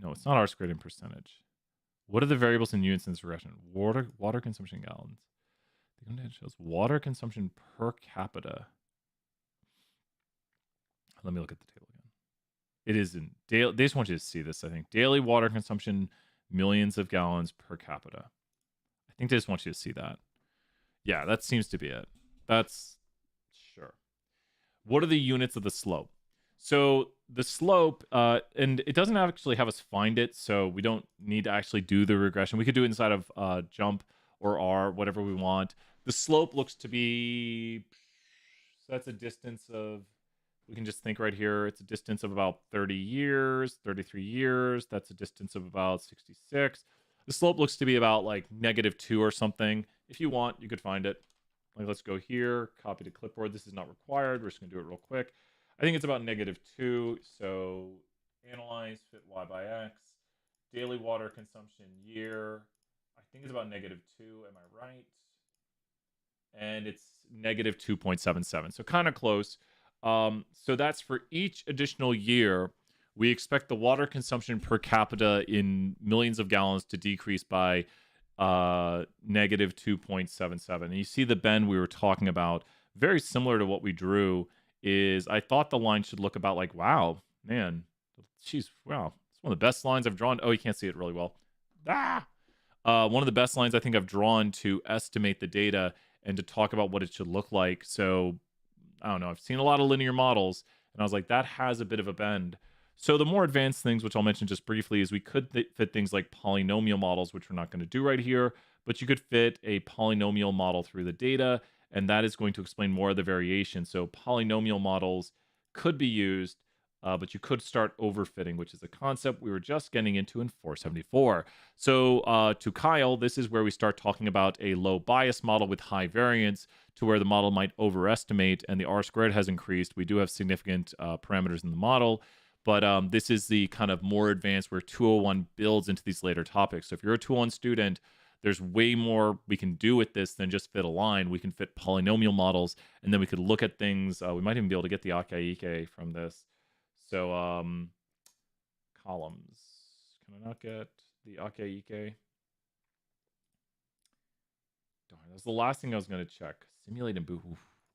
Speaker 1: No, it's not R squared in percentage. What are the variables in units in this regression? Water consumption in gallons. The content shows water consumption per capita. Let me look at the table again. It isn't. Daily, they just want you to see this, I think. Daily water consumption, millions of gallons per capita. I think they just want you to see that. Yeah, that seems to be it. That's sure. What are the units of the slope? So the slope, and it doesn't actually have us find it, so we don't need to actually do the regression. We could do it inside of jump or R, whatever we want. The slope looks to be, so that's a distance of, we can just think right here, it's a distance of about 30 years, 33 years. That's a distance of about 66. The slope looks to be about like -2 or something. If you want, you could find it. Like, let's go here, copy to clipboard. This is not required. We're just going to do it real quick. I think it's about -2. So analyze, fit y by x. Daily water consumption year. I think it's about -2. Am I right? And it's -2.77. So kind of close. So that's for each additional year. We expect the water consumption per capita in millions of gallons to decrease by -2.77. And you see the bend we were talking about, very similar to what we drew, is I thought the line should look about like, wow, man, wow, it's one of the best lines I've drawn. Oh, you can't see it really well. One of the best lines I think I've drawn to estimate the data and to talk about what it should look like. So I don't know. I've seen a lot of linear models, and I was like, that has a bit of a bend. So the more advanced things, which I'll mention just briefly, is we could fit things like polynomial models, which we're not going to do right here, but you could fit a polynomial model through the data, and that is going to explain more of the variation. So polynomial models could be used, but you could start overfitting, which is a concept we were just getting into in 474. So to Kyle, this is where we start talking about a low bias model with high variance, to where the model might overestimate and the R squared has increased. We do have significant parameters in the model, but this is the kind of more advanced where 201 builds into these later topics. So if you're a 201 student, there's way more we can do with this than just fit a line. We can fit polynomial models, and then we could look at things. We might even be able to get the Ggplot from this. So columns. Can I not get the Ggplot? Darn, that's the last thing I was going to check. Simulate and boot.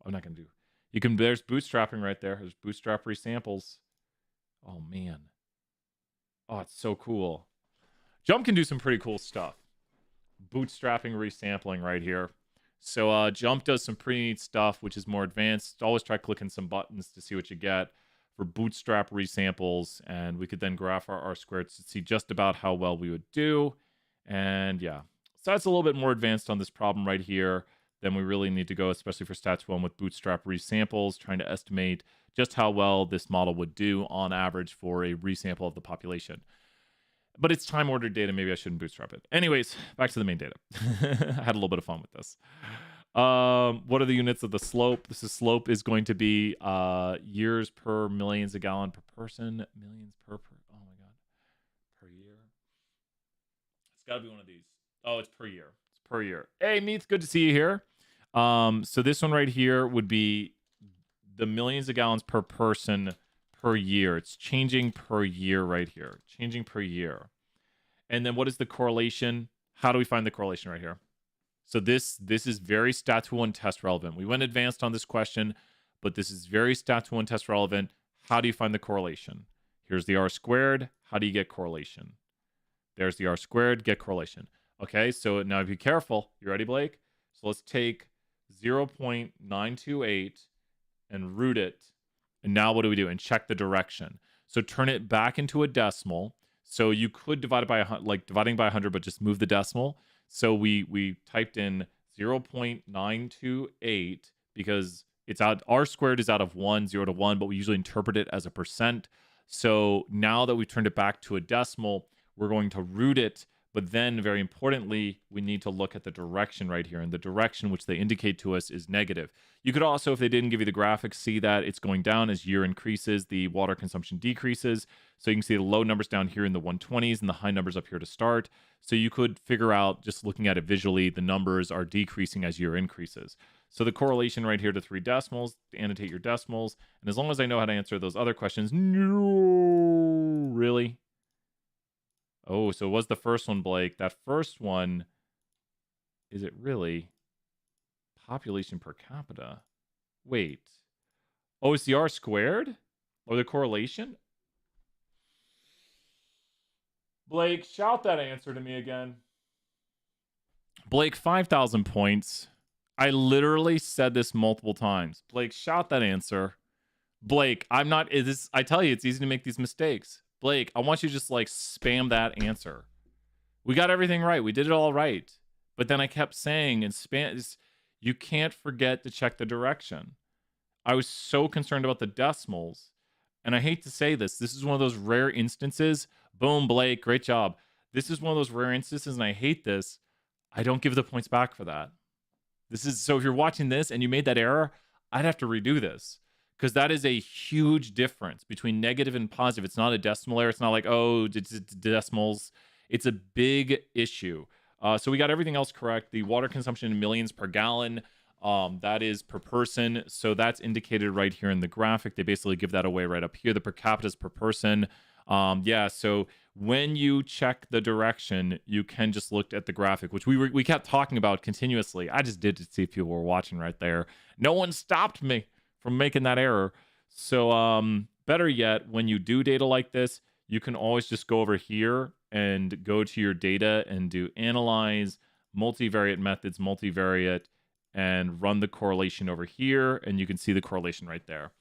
Speaker 1: I'm not going to do. You can. There's bootstrapping right there. There's bootstrap resamples. Oh man. Oh, it's so cool. Jump can do some pretty cool stuff. Bootstrapping resampling right here. So Jump does some pretty neat stuff, which is more advanced. Always try clicking some buttons to see what you get for bootstrap resamples, and we could then graph our R squared to see just about how well we would do. And yeah, so that's a little bit more advanced on this problem right here than we really need to go, especially for stats 1 with bootstrap resamples, trying to estimate just how well this model would do on average for a resample of the population. But it's time ordered data. Maybe I shouldn't bootstrap it. Anyways, back to the main data. I had a little bit of fun with this. What are the units of the slope? Slope is going to be years per millions of gallon per person, millions per oh my god, per year. It's got to be one of these. Oh, it's per year. It's per year. Hey, Meath, good to see you here. So this one right here would be the millions of gallons per person per year. It's changing per year right here. Changing per year. And then what is the correlation? How do we find the correlation right here? So this is very stat 1 test relevant. We went advanced on this question, but this is very stat 1 test relevant. How do you find the correlation? Here's the R squared. How do you get correlation? There's the R squared, get correlation. Okay, so now be careful. You ready, Blake? So let's take 0.928 and root it. And now what do we do? And check the direction. So turn it back into a decimal. So you could divide it by like dividing by 100, but just move the decimal. So we typed in 0.928 because it's out. R squared is out of 0 to 1, but we usually interpret it as a percent. So now that we've turned it back to a decimal, we're going to root it. But then, very importantly, we need to look at the direction right here. And the direction which they indicate to us is negative. You could also, if they didn't give you the graphics, see that it's going down as year increases, the water consumption decreases. So you can see the low numbers down here in the 120s and the high numbers up here to start. So you could figure out, just looking at it visually, the numbers are decreasing as year increases. So the correlation right here to 3 decimals, to annotate your decimals. And as long as I know how to answer those other questions, no, really? Oh, so it was the first one, Blake. That first one, is it really population per capita? Wait. Oh, it's the R squared? Or the correlation? Blake, shout that answer to me again. Blake, 5,000 points. I literally said this multiple times. Blake, shout that answer. Blake, I'm not. Is this? I tell you, it's easy to make these mistakes. Blake, I want you to just like spam that answer. We got everything right. We did it all right. But then I kept saying and spam. You can't forget to check the direction. I was so concerned about the decimals. And I hate to say this. This is one of those rare instances. Boom, Blake, great job. This is one of those rare instances, and I hate this. I don't give the points back for that. This is so if you're watching this and you made that error, I'd have to redo this because that is a huge difference between negative and positive. It's not a decimal error. It's not like, oh, it's decimals. It's a big issue. So we got everything else correct. The water consumption in millions per gallon, that is per person. So that's indicated right here in the graphic. They basically give that away right up here. The per capita is per person. Yeah, so when you check the direction, you can just look at the graphic, which we kept talking about continuously. I just did to see if people were watching right there. No one stopped me from making that error. So better yet, when you do data like this, you can always just go over here and go to your data and do analyze, multivariate methods, multivariate, and run the correlation over here, and you can see the correlation right there.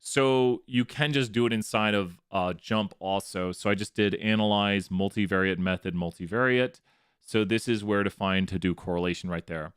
Speaker 1: So you can just do it inside of Jump also. So I just did analyze, multivariate method, multivariate. So this is where to do correlation right there.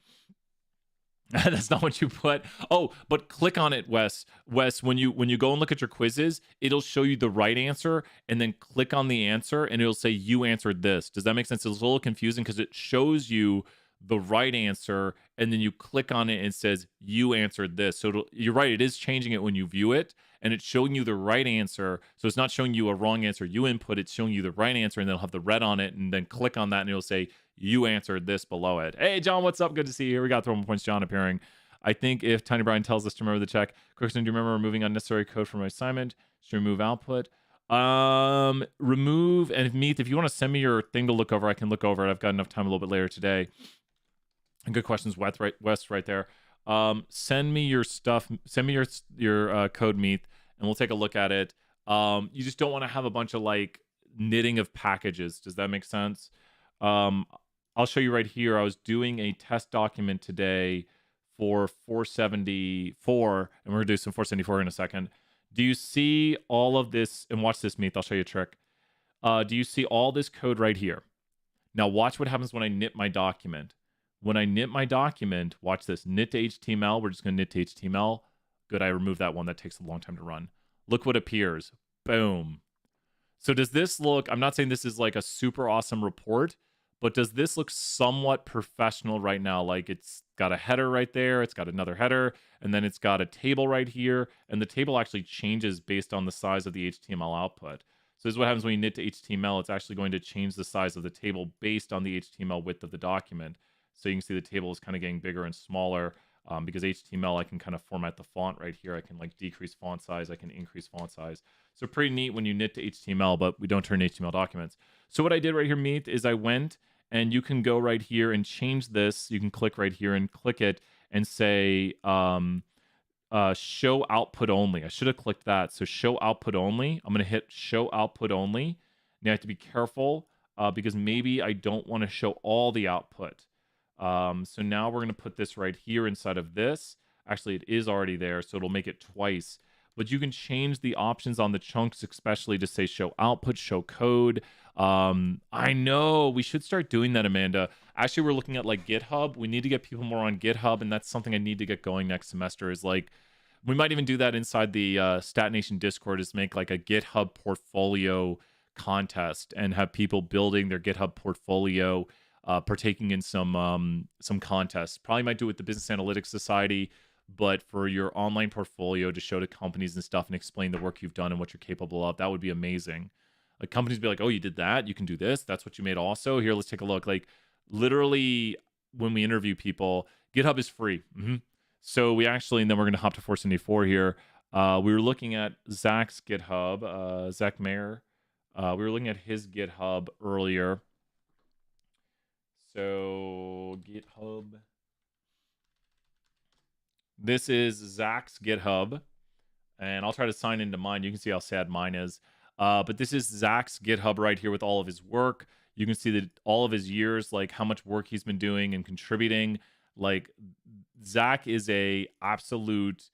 Speaker 1: That's not what you put. Oh, but click on it, Wes. Wes, when you go and look at your quizzes, it'll show you the right answer, and then click on the answer, and it'll say you answered this. Does that make sense? It's a little confusing because it shows you the right answer, and then you click on it and it says you answered this. So you're right, it is changing it when you view it, and it's showing you the right answer. So it's not showing you a wrong answer you input, it's showing you the right answer, and then it'll have the red on it, and then click on that and it'll say you answered this below it. Hey John, what's up? Good to see you here. We got Throw Points John appearing. I think if Tiny Brian tells us to remember the check. Question, do you remember removing unnecessary code from my assignment? Should remove output? Remove, and if you want to send me your thing to look over, I can look over it. I've got enough time a little bit later today. Good questions, West, right there. Send me your stuff. Send me your code, Meath, and we'll take a look at it. You just don't want to have a bunch of like knitting of packages. Does that make sense? I'll show you right here. I was doing a test document today for 474, and we're gonna do some 474 in a second. Do you see all of this? And watch this, Meath. I'll show you a trick. Do you see all this code right here? Now watch what happens when I knit my document. When I knit my document, watch this. Knit to HTML. We're just going to knit to HTML. Good, I removed that one. That takes a long time to run. Look what appears. Boom. So does this look, I'm not saying this is like a super awesome report, but does this look somewhat professional right now? Like it's got a header right there. It's got another header. And then it's got a table right here. And the table actually changes based on the size of the HTML output. So this is what happens when you knit to HTML. It's actually going to change the size of the table based on the HTML width of the document. So you can see the table is kind of getting bigger and smaller because HTML, I can kind of format the font right here. I can like decrease font size. I can increase font size. So pretty neat when you knit to HTML, but we don't turn HTML documents. So what I did right here, Meath, is I went and you can go right here and change this. You can click right here and click it and say show output only. I should have clicked that. So show output only. I'm going to hit show output only. Now I have to be careful because maybe I don't want to show all the output. So now we're going to put this right here inside of this. Actually, it is already there, so it'll make it twice. But you can change the options on the chunks, especially to say show output, show code. I know we should start doing that, Amanda. Actually, we're looking at like GitHub. We need to get people more on GitHub, and that's something I need to get going next semester. Is like we might even do that inside the Stat Nation Discord. Is make like a GitHub portfolio contest and have people building their GitHub portfolio. Partaking in some contests. Probably might do it with the Business Analytics Society, but for your online portfolio to show to companies and stuff and explain the work you've done and what you're capable of, that would be amazing. Like companies be like, oh, you did that? You can do this? That's what you made also? Here, let's take a look. Like literally when we interview people, GitHub is free. So we actually, and then we're going to hop to 474 here. We were looking at Zach's GitHub, Zach Mayer. We were looking at his GitHub earlier. So GitHub. This is Zach's GitHub. And I'll try to sign into mine. You can see how sad mine is. But this is Zach's GitHub right here with all of his work. You can see that all of his years, like how much work he's been doing and contributing. Like Zach is a absolute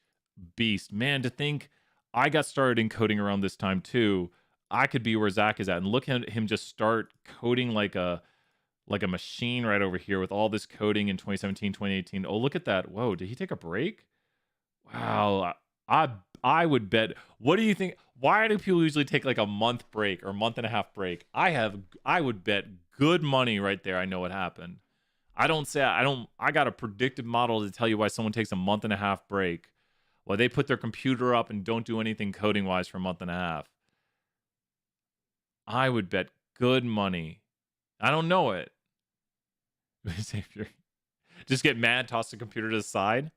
Speaker 1: beast. Man, to think I got started in coding around this time too. I could be where Zach is at, and look at him just start coding like a machine right over here with all this coding in 2017, 2018. Oh, look at that. Whoa, did he take a break? Wow. I would bet. What do you think? Why do people usually take like a month break or month and a half break? I would bet good money right there. I know what happened. I got a predictive model to tell you why someone takes a month and a half break. Why they put their computer up and don't do anything coding wise for a month and a half. I would bet good money. I don't know it. Just get mad, toss the computer to the side.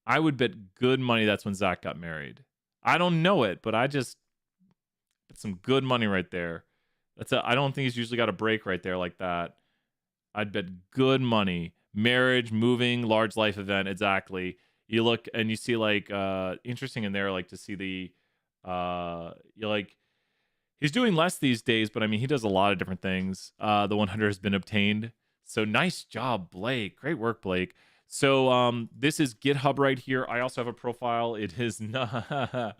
Speaker 1: I would bet good money that's when Zach got married. I don't know it, but I just bet some good money right there. I don't think he's usually got a break right there like that. I'd bet good money. Marriage, moving, large life event, exactly. You look and you see like interesting in there, like to see the you like he's doing less these days, but I mean he does a lot of different things. The 100 has been obtained. So nice job, Blake. Great work, Blake. So this is GitHub right here. I also have a profile. It is not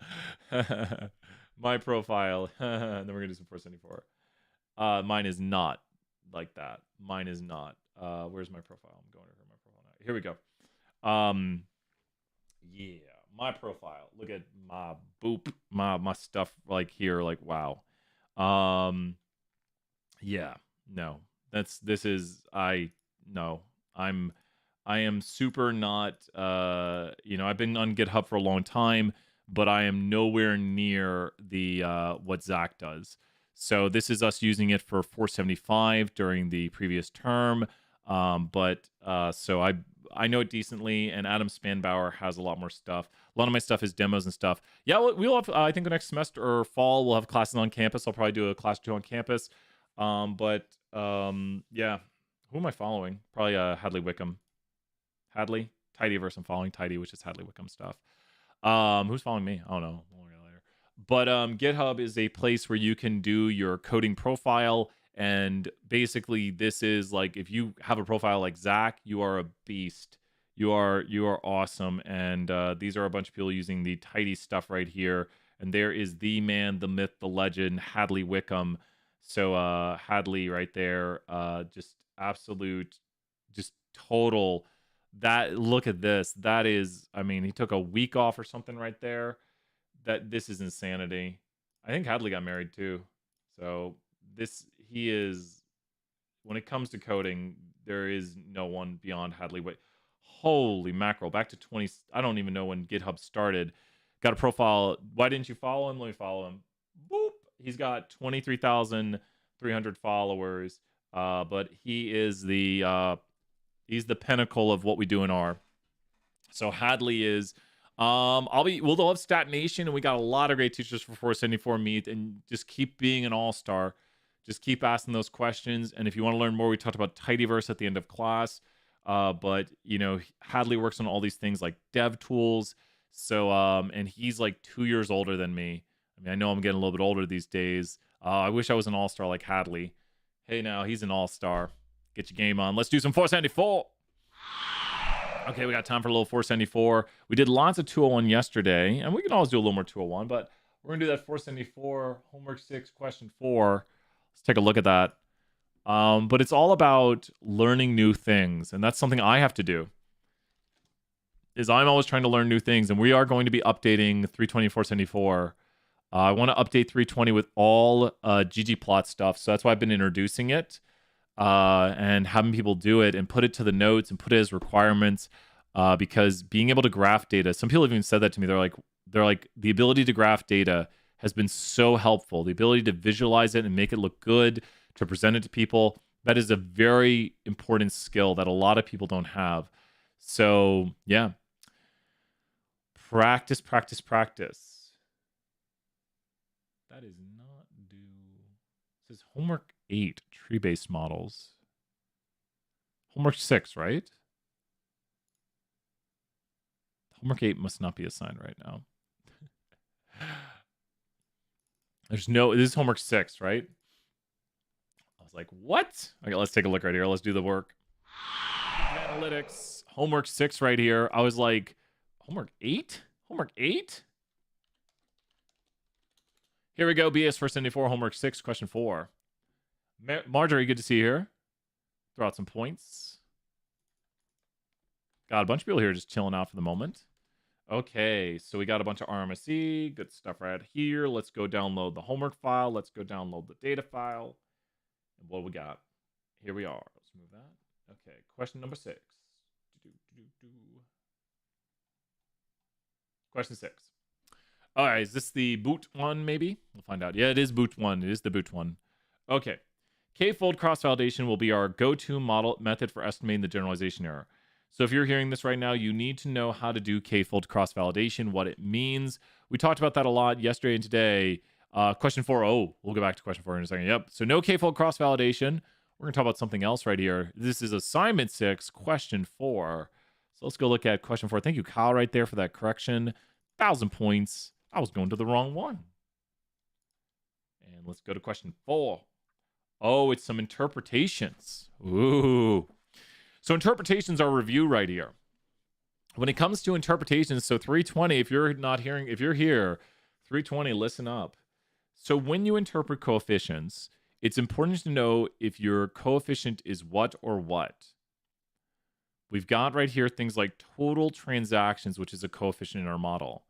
Speaker 1: my profile. And then we're gonna do some 474. Mine is not like that. Mine is not. Where's my profile? I'm going over my profile now. Here we go. Yeah, my profile. Look at my my stuff like here. Like wow. Yeah. No. I am super not I've been on GitHub for a long time, but I am nowhere near the what Zach does. So this is us using it for 475 during the previous term. So I know it decently, and Adam Spanbauer has a lot more stuff. A lot of my stuff is demos and stuff. Yeah, we'll have I think the next semester or fall we'll have classes on campus. I'll probably do a class 2 on campus. Yeah. Who am I following? Probably Hadley Wickham. Hadley? Tidyverse, I'm following Tidy, which is Hadley Wickham stuff. Who's following me? I don't know. We'll look at it later. But GitHub is a place where you can do your coding profile. And basically, this is like if you have a profile like Zach, you are a beast. You are awesome. And these are a bunch of people using the Tidy stuff right here. And there is the man, the myth, the legend, Hadley Wickham. So Hadley right there, just absolute, just total. That look at this. That is, I mean, he took a week off or something right there. This is insanity. I think Hadley got married too. So he is, when it comes to coding, there is no one beyond Hadley. Wait, holy mackerel! Back to 20. I don't even know when GitHub started. Got a profile. Why didn't you follow him? Let me follow him. Boop. He's got 23,300 followers. But he is he's the pinnacle of what we do in R. So Hadley is we'll have Stat Nation, and we got a lot of great teachers for 474 Meet, and just keep being an all-star. Just keep asking those questions. And if you want to learn more, we talked about Tidyverse at the end of class. But Hadley works on all these things like dev tools. So and he's like 2 years older than me. I mean, I know I'm getting a little bit older these days. I wish I was an all-star like Hadley. Hey, now he's an all-star. Get your game on. Let's do some 474. Okay, we got time for a little 474. We did lots of 201 yesterday, and we can always do a little more 201, but we're going to do that 474, homework 6, question 4. Let's take a look at that. But it's all about learning new things, and that's something I have to do. I'm always trying to learn new things, and we are going to be updating 320 474. I want to update 320 with all Ggplot stuff, so that's why I've been introducing it. And having people do it and put it to the notes and put it as requirements, because being able to graph data, some people have even said that to me. They're like the ability to graph data has been so helpful. The ability to visualize it and make it look good, to present it to people, that is a very important skill that a lot of people don't have. So yeah, practice. That is not due. It says homework 8, tree-based models. Homework 6, right? Homework 8 must not be assigned right now. This is homework 6, right? I was like, what? Okay, let's take a look right here. Let's do the work. Analytics, homework 6 right here. I was like, homework 8? Homework 8? Here we go. BS 474, homework 6, question 4. Marjorie, good to see you here. Throw out some points. Got a bunch of people here just chilling out for the moment. Okay, so we got a bunch of RMSE. Good stuff right here. Let's go download the homework file. Let's go download the data file. And what we got? Here we are. Let's move that. Okay, question number 6. Question 6. All right, is this the boot one, maybe? We'll find out. Yeah, it is boot one. It is the boot one. Okay. K-fold cross-validation will be our go-to model method for estimating the generalization error. So if you're hearing this right now, you need to know how to do K-fold cross-validation, what it means. We talked about that a lot yesterday and today. Question 4. Oh, we'll go back to question 4 in a second. Yep. So no K-fold cross-validation. We're going to talk about something else right here. This is assignment 6, question 4. So let's go look at question 4. Thank you, Kyle, right there for that correction. 1,000 points. I was going to the wrong one. And let's go to question 4. Oh, it's some interpretations. Ooh. So interpretations are review right here. When it comes to interpretations, so 320, if you're here, 320, listen up. So when you interpret coefficients, it's important to know if your coefficient is what or what. We've got right here things like total transactions, which is a coefficient in our model.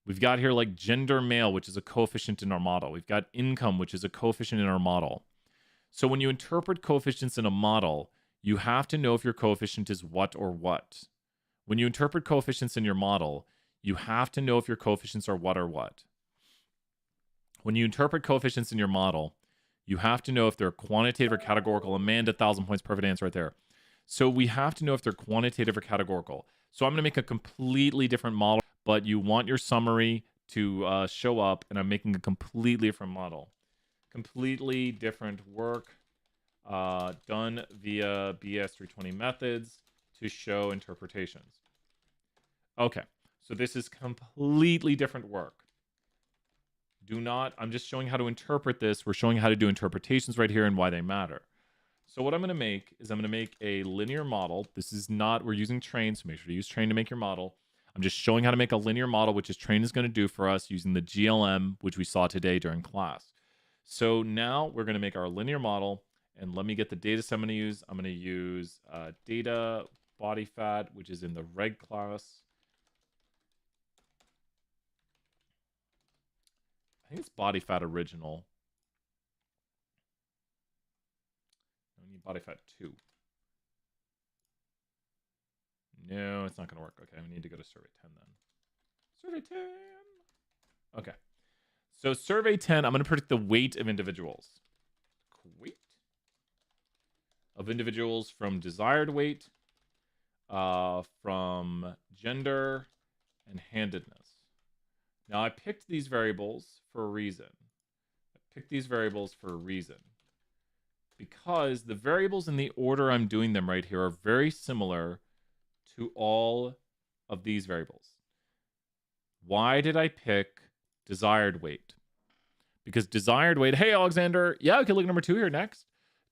Speaker 1: We've got here like gender male, which is a coefficient in our model. We've got income, which is a coefficient in our model. So when you interpret coefficients in a model, you have to know if your coefficient is what or what. When you interpret coefficients in your model, you have to know if your coefficients are what or what. When you interpret coefficients in your model, you have to know if they're quantitative or categorical. Amanda, 1,000 points, perfect answer right there. So we have to know if they're quantitative or categorical. So I'm going to make a completely different model, but you want your summary to show up, and I'm making a completely different model. Completely different work done via BS320 methods to show interpretations. Okay, so this is completely different work. I'm just showing how to interpret this. We're showing how to do interpretations right here and why they matter. So what I'm going to make is I'm going to make a linear model. This is not, we're using train, so make sure to use train to make your model. I'm just showing how to make a linear model, which is train is going to do for us using the GLM, which we saw today during class. So now we're going to make our linear model, and let me get the data set I'm going to use. I'm going to use data body fat, which is in the reg class. I think it's body fat original. We need body fat 2. No, it's not going to work. Okay, we need to go to survey 10 then. Survey 10. Okay. So survey 10, I'm going to predict the weight of individuals. Weight of individuals from desired weight, from gender, and handedness. Now, I picked these variables for a reason. Because the variables in the order I'm doing them right here are very similar to all of these variables. Why did I pick desired weight? Because desired weight, hey, Alexander, yeah, okay, look at number 2 here next.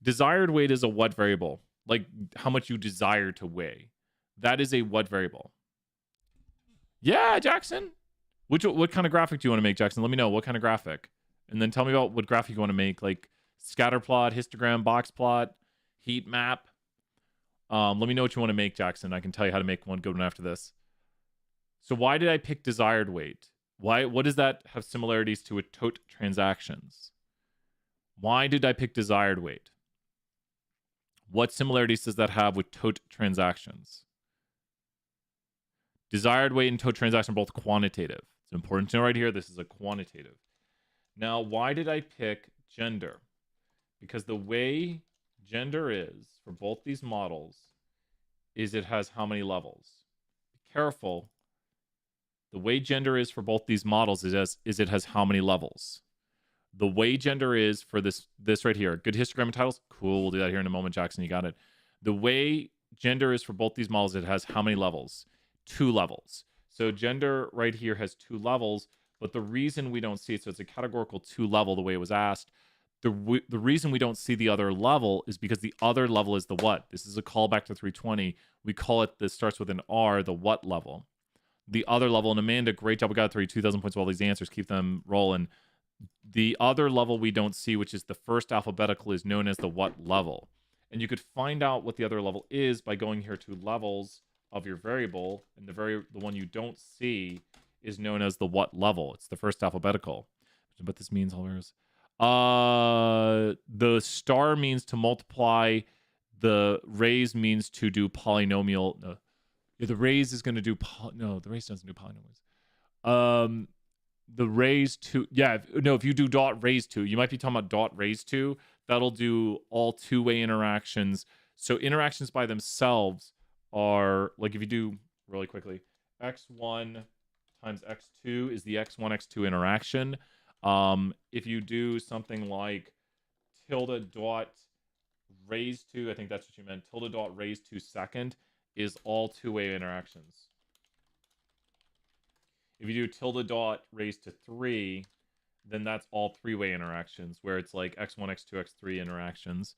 Speaker 1: Desired weight is a what variable? Like how much you desire to weigh. That is a what variable? Yeah, Jackson. What kind of graphic do you want to make, Jackson? Let me know what kind of graphic. And then tell me about what graphic you want to make, like scatter plot, histogram, box plot, heat map. Let me know what you want to make, Jackson. I can tell you how to make one good one after this. So why did I pick desired weight? What does that have similarities to with tote transactions? Why did I pick desired weight? What similarities does that have with tote transactions? Desired weight and tote transaction are both quantitative. It's important to know right here, this is a quantitative. Now, why did I pick gender? Because the way gender is for both these models is it has how many levels? Be careful. The way gender is for both these models is it has how many levels? The way gender is for this right here. Good histogram and titles? Cool, we'll do that here in a moment, Jackson, you got it. The way gender is for both these models, it has how many levels? 2 levels. So gender right here has 2 levels, But the reason we don't see it, so it's a categorical 2 level the way it was asked. The reason we don't see the other level is because the other level is the what. This is a callback to 320. We call it, this starts with an R, the what level. The other level, and Amanda, great job. We got 2,000 points with all these answers. Keep them rolling. The other level we don't see, which is the first alphabetical, is known as the what level. And you could find out what the other level is by going here to levels of your variable, and the one you don't see is known as the what level. It's the first alphabetical. But this means all there is. The star means to multiply. The raise means to do polynomial. No, yeah, the raise is going to do. No, the raise doesn't do polynomials. The raise to, yeah, no, if you do dot raise to, you might be talking about dot raise to. That'll do all two-way interactions. So interactions by themselves are, like if you do really quickly, x1 times x2 is the x1, x2 interaction. If you do something like tilde dot raise to, I think that's what you meant, tilde dot raise to second is all two-way interactions. If you do tilde dot raised to 3, then that's all three-way interactions, where it's like x1, x2, x3 interactions.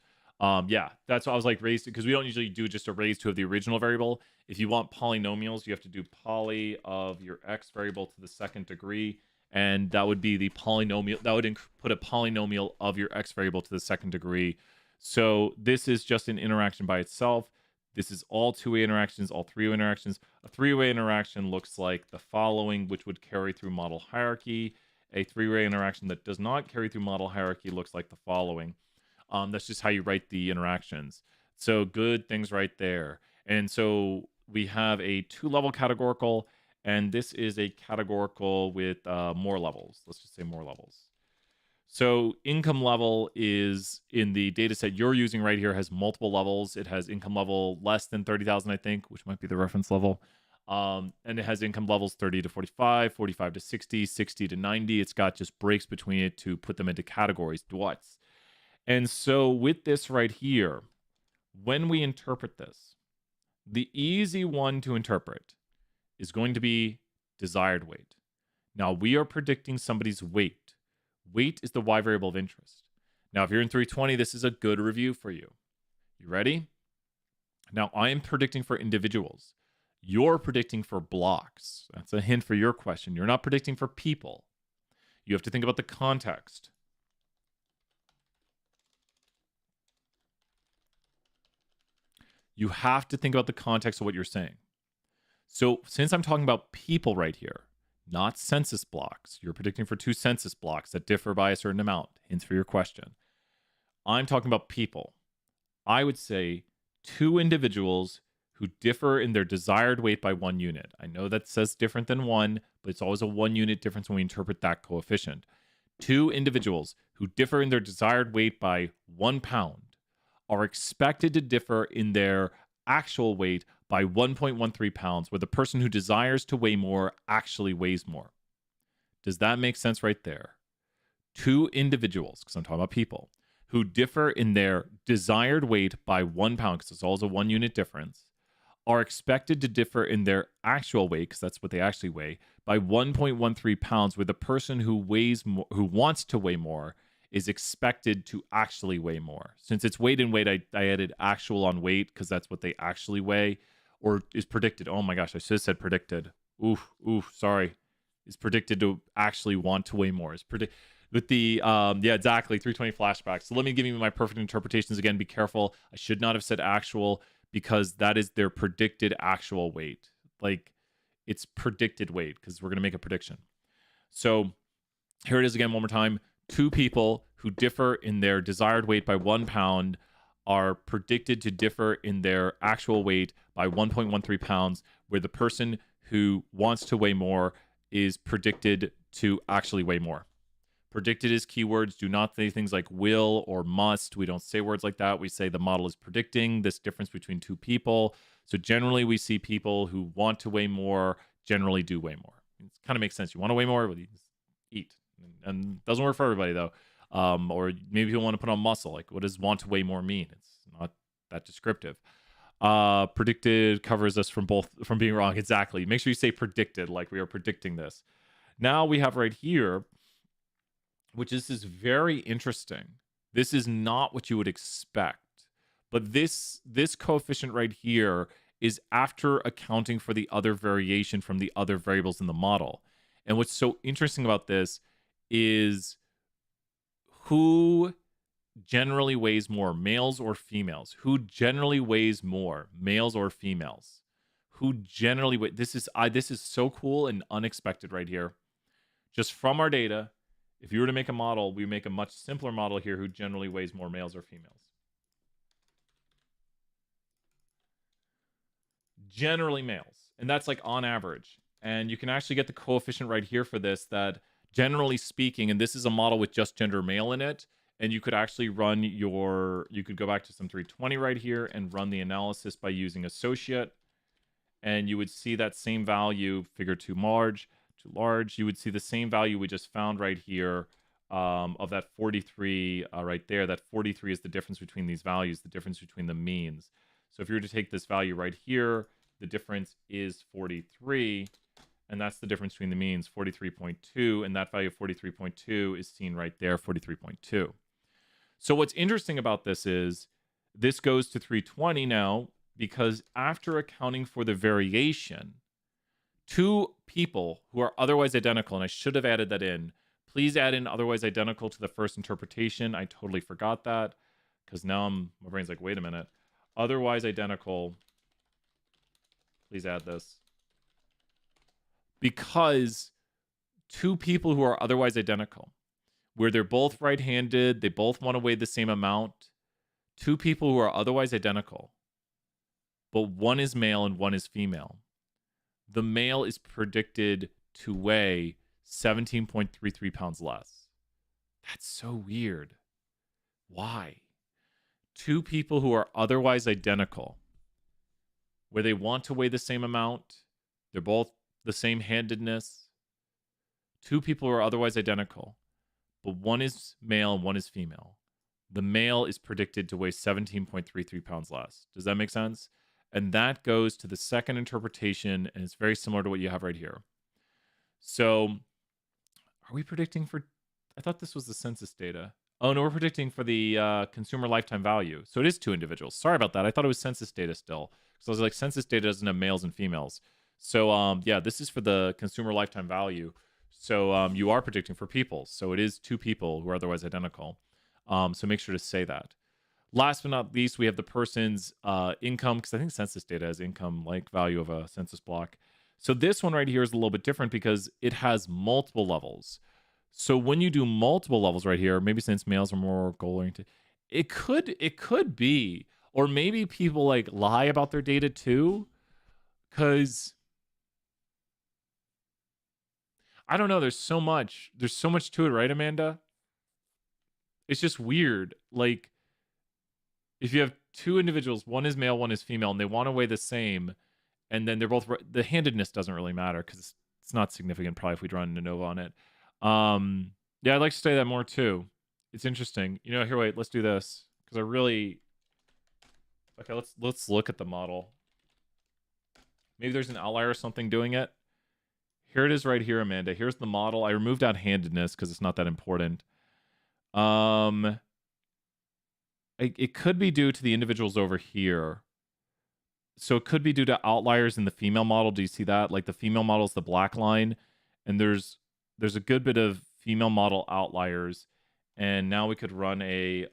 Speaker 1: Yeah, that's why I was like raised to, because we don't usually do just a raise to of the original variable. If you want polynomials, you have to do poly of your x variable to the second degree, and that would be the polynomial. That would put a polynomial of your x variable to the second degree. So this is just an interaction by itself. This is all two-way interactions, all three-way interactions. A three-way interaction looks like the following, which would carry through model hierarchy. A three-way interaction that does not carry through model hierarchy looks like the following. That's just how you write the interactions. So good things right there. And so we have a 2-level categorical, and this is a categorical with more levels. Let's just say more levels. So income level is in the data set you're using right here, has multiple levels. It has income level less than 30,000, I think, which might be the reference level. And it has income levels 30 to 45, 45 to 60, 60 to 90. It's got just breaks between it to put them into categories, DWATs. And so with this right here, when we interpret this, the easy one to interpret is going to be desired weight. Now, we are predicting somebody's weight. Weight is the Y variable of interest. Now, if you're in 320, this is a good review for you. You ready? Now, I am predicting for individuals. You're predicting for blocks. That's a hint for your question. You're not predicting for people. You have to think about the context. You have to think about the context of what you're saying. So since I'm talking about people right here, not census blocks, you're predicting for 2 census blocks that differ by a certain amount. Hints for your question. I'm talking about people. I would say 2 individuals who differ in their desired weight by 1 unit. I know that says different than 1, but it's always a 1 unit difference when we interpret that coefficient. 2 individuals who differ in their desired weight by 1 pound are expected to differ in their actual weight by 1.13 pounds, where the person who desires to weigh more actually weighs more. Does that make sense right there? 2 individuals, because I'm talking about people, who differ in their desired weight by 1 pound, because it's always a 1 unit difference, are expected to differ in their actual weight, because that's what they actually weigh, by 1.13 pounds, where the person who weighs more, who wants to weigh more, is expected to actually weigh more. Since it's weight and weight, I added actual on weight because that's what they actually weigh, or is predicted. Oh my gosh, I should have said predicted. Oof, sorry. Is predicted to actually want to weigh more. Is with the yeah, exactly, 320 flashbacks. So let me give you my perfect interpretations again. Be careful. I should not have said actual because that is their predicted actual weight. Like it's predicted weight because we're going to make a prediction. So here it is again one more time. 2 people who differ in their desired weight by 1 pound are predicted to differ in their actual weight by 1.13 pounds, where the person who wants to weigh more is predicted to actually weigh more. Predicted is keywords. Do not say things like will or must. We don't say words like that. We say the model is predicting this difference between 2 people. So generally we see people who want to weigh more generally do weigh more. It kind of makes sense. You want to weigh more, well, you just eat. And doesn't work for everybody though. Or maybe you want to put on muscle. Like, what does want to weigh more mean? It's not that descriptive. Predicted covers us from being wrong. Exactly. Make sure you say predicted, like we are predicting this. Now we have right here, which is very interesting. This is not what you would expect. But this coefficient right here is after accounting for the other variation from the other variables in the model. And what's so interesting about this is who generally weighs more, males or females? Who generally weighs more, males or females? Who generally this is so cool and unexpected right here. Just from our data, if you were to make a model, we make a much simpler model here who generally weighs more, males or females. Generally males, and that's like on average. And you can actually get the coefficient right here for this, that generally speaking, and this is a model with just gender male in it, and you could actually run you could go back to some 320 right here and run the analysis by using associate, and you would see that same value, figure too large, you would see the same value we just found right here of that 43 right there. That 43 is the difference between these values, the difference between the means. So if you were to take this value right here, the difference is 43, and that's the difference between the means, 43.2, and that value of 43.2 is seen right there, 43.2. So what's interesting about this is this goes to 320 now, because after accounting for the variation, two people who are otherwise identical, and I should have added that in, please add in otherwise identical to the first interpretation. I totally forgot that, because now my brain's like, wait a minute. Otherwise identical, please add this. Because two people who are otherwise identical, where they're both right-handed, they both want to weigh the same amount, two people who are otherwise identical, but one is male and one is female. The male is predicted to weigh 17.33 pounds less. That's so weird. Why? Two people who are otherwise identical, where they want to weigh the same amount, they're both the same handedness. Two people who are otherwise identical, but one is male and one is female. The male is predicted to weigh 17.33 pounds less. Does that make sense? And that goes to the second interpretation, and it's very similar to what you have right here. So, are we predicting for... I thought this was the census data. Oh, no, we're predicting for the consumer lifetime value. So it is two individuals. Sorry about that. I thought it was census data still. So I was like, census data doesn't have males and females. So, yeah, this is for the consumer lifetime value. So you are predicting for people. So it is two people who are otherwise identical. So make sure to say that. Last but not least, we have the person's income, because I think census data has income like value of a census block. So this one right here is a little bit different because it has multiple levels. So when you do multiple levels right here, maybe since males are more goal-oriented, it could be, or maybe people like lie about their data too, because I don't know. There's so much to it, right, Amanda? It's just weird. Like, if you have two individuals, one is male, one is female, and they want to weigh the same, and then they're both... The handedness doesn't really matter because it's not significant probably if we run an ANOVA on it. Yeah, I'd like to study that more too. It's interesting. You know, here, wait, let's do this because I really... Okay, let's look at the model. Maybe there's an outlier or something doing it. Here it is right here, Amanda. Here's the model. I removed out handedness because it's not that important. It could be due to the individuals over here. So it could be due to outliers in the female model. Do you see that? Like the female model is the black line, and there's a good bit of female model outliers. And now we could run a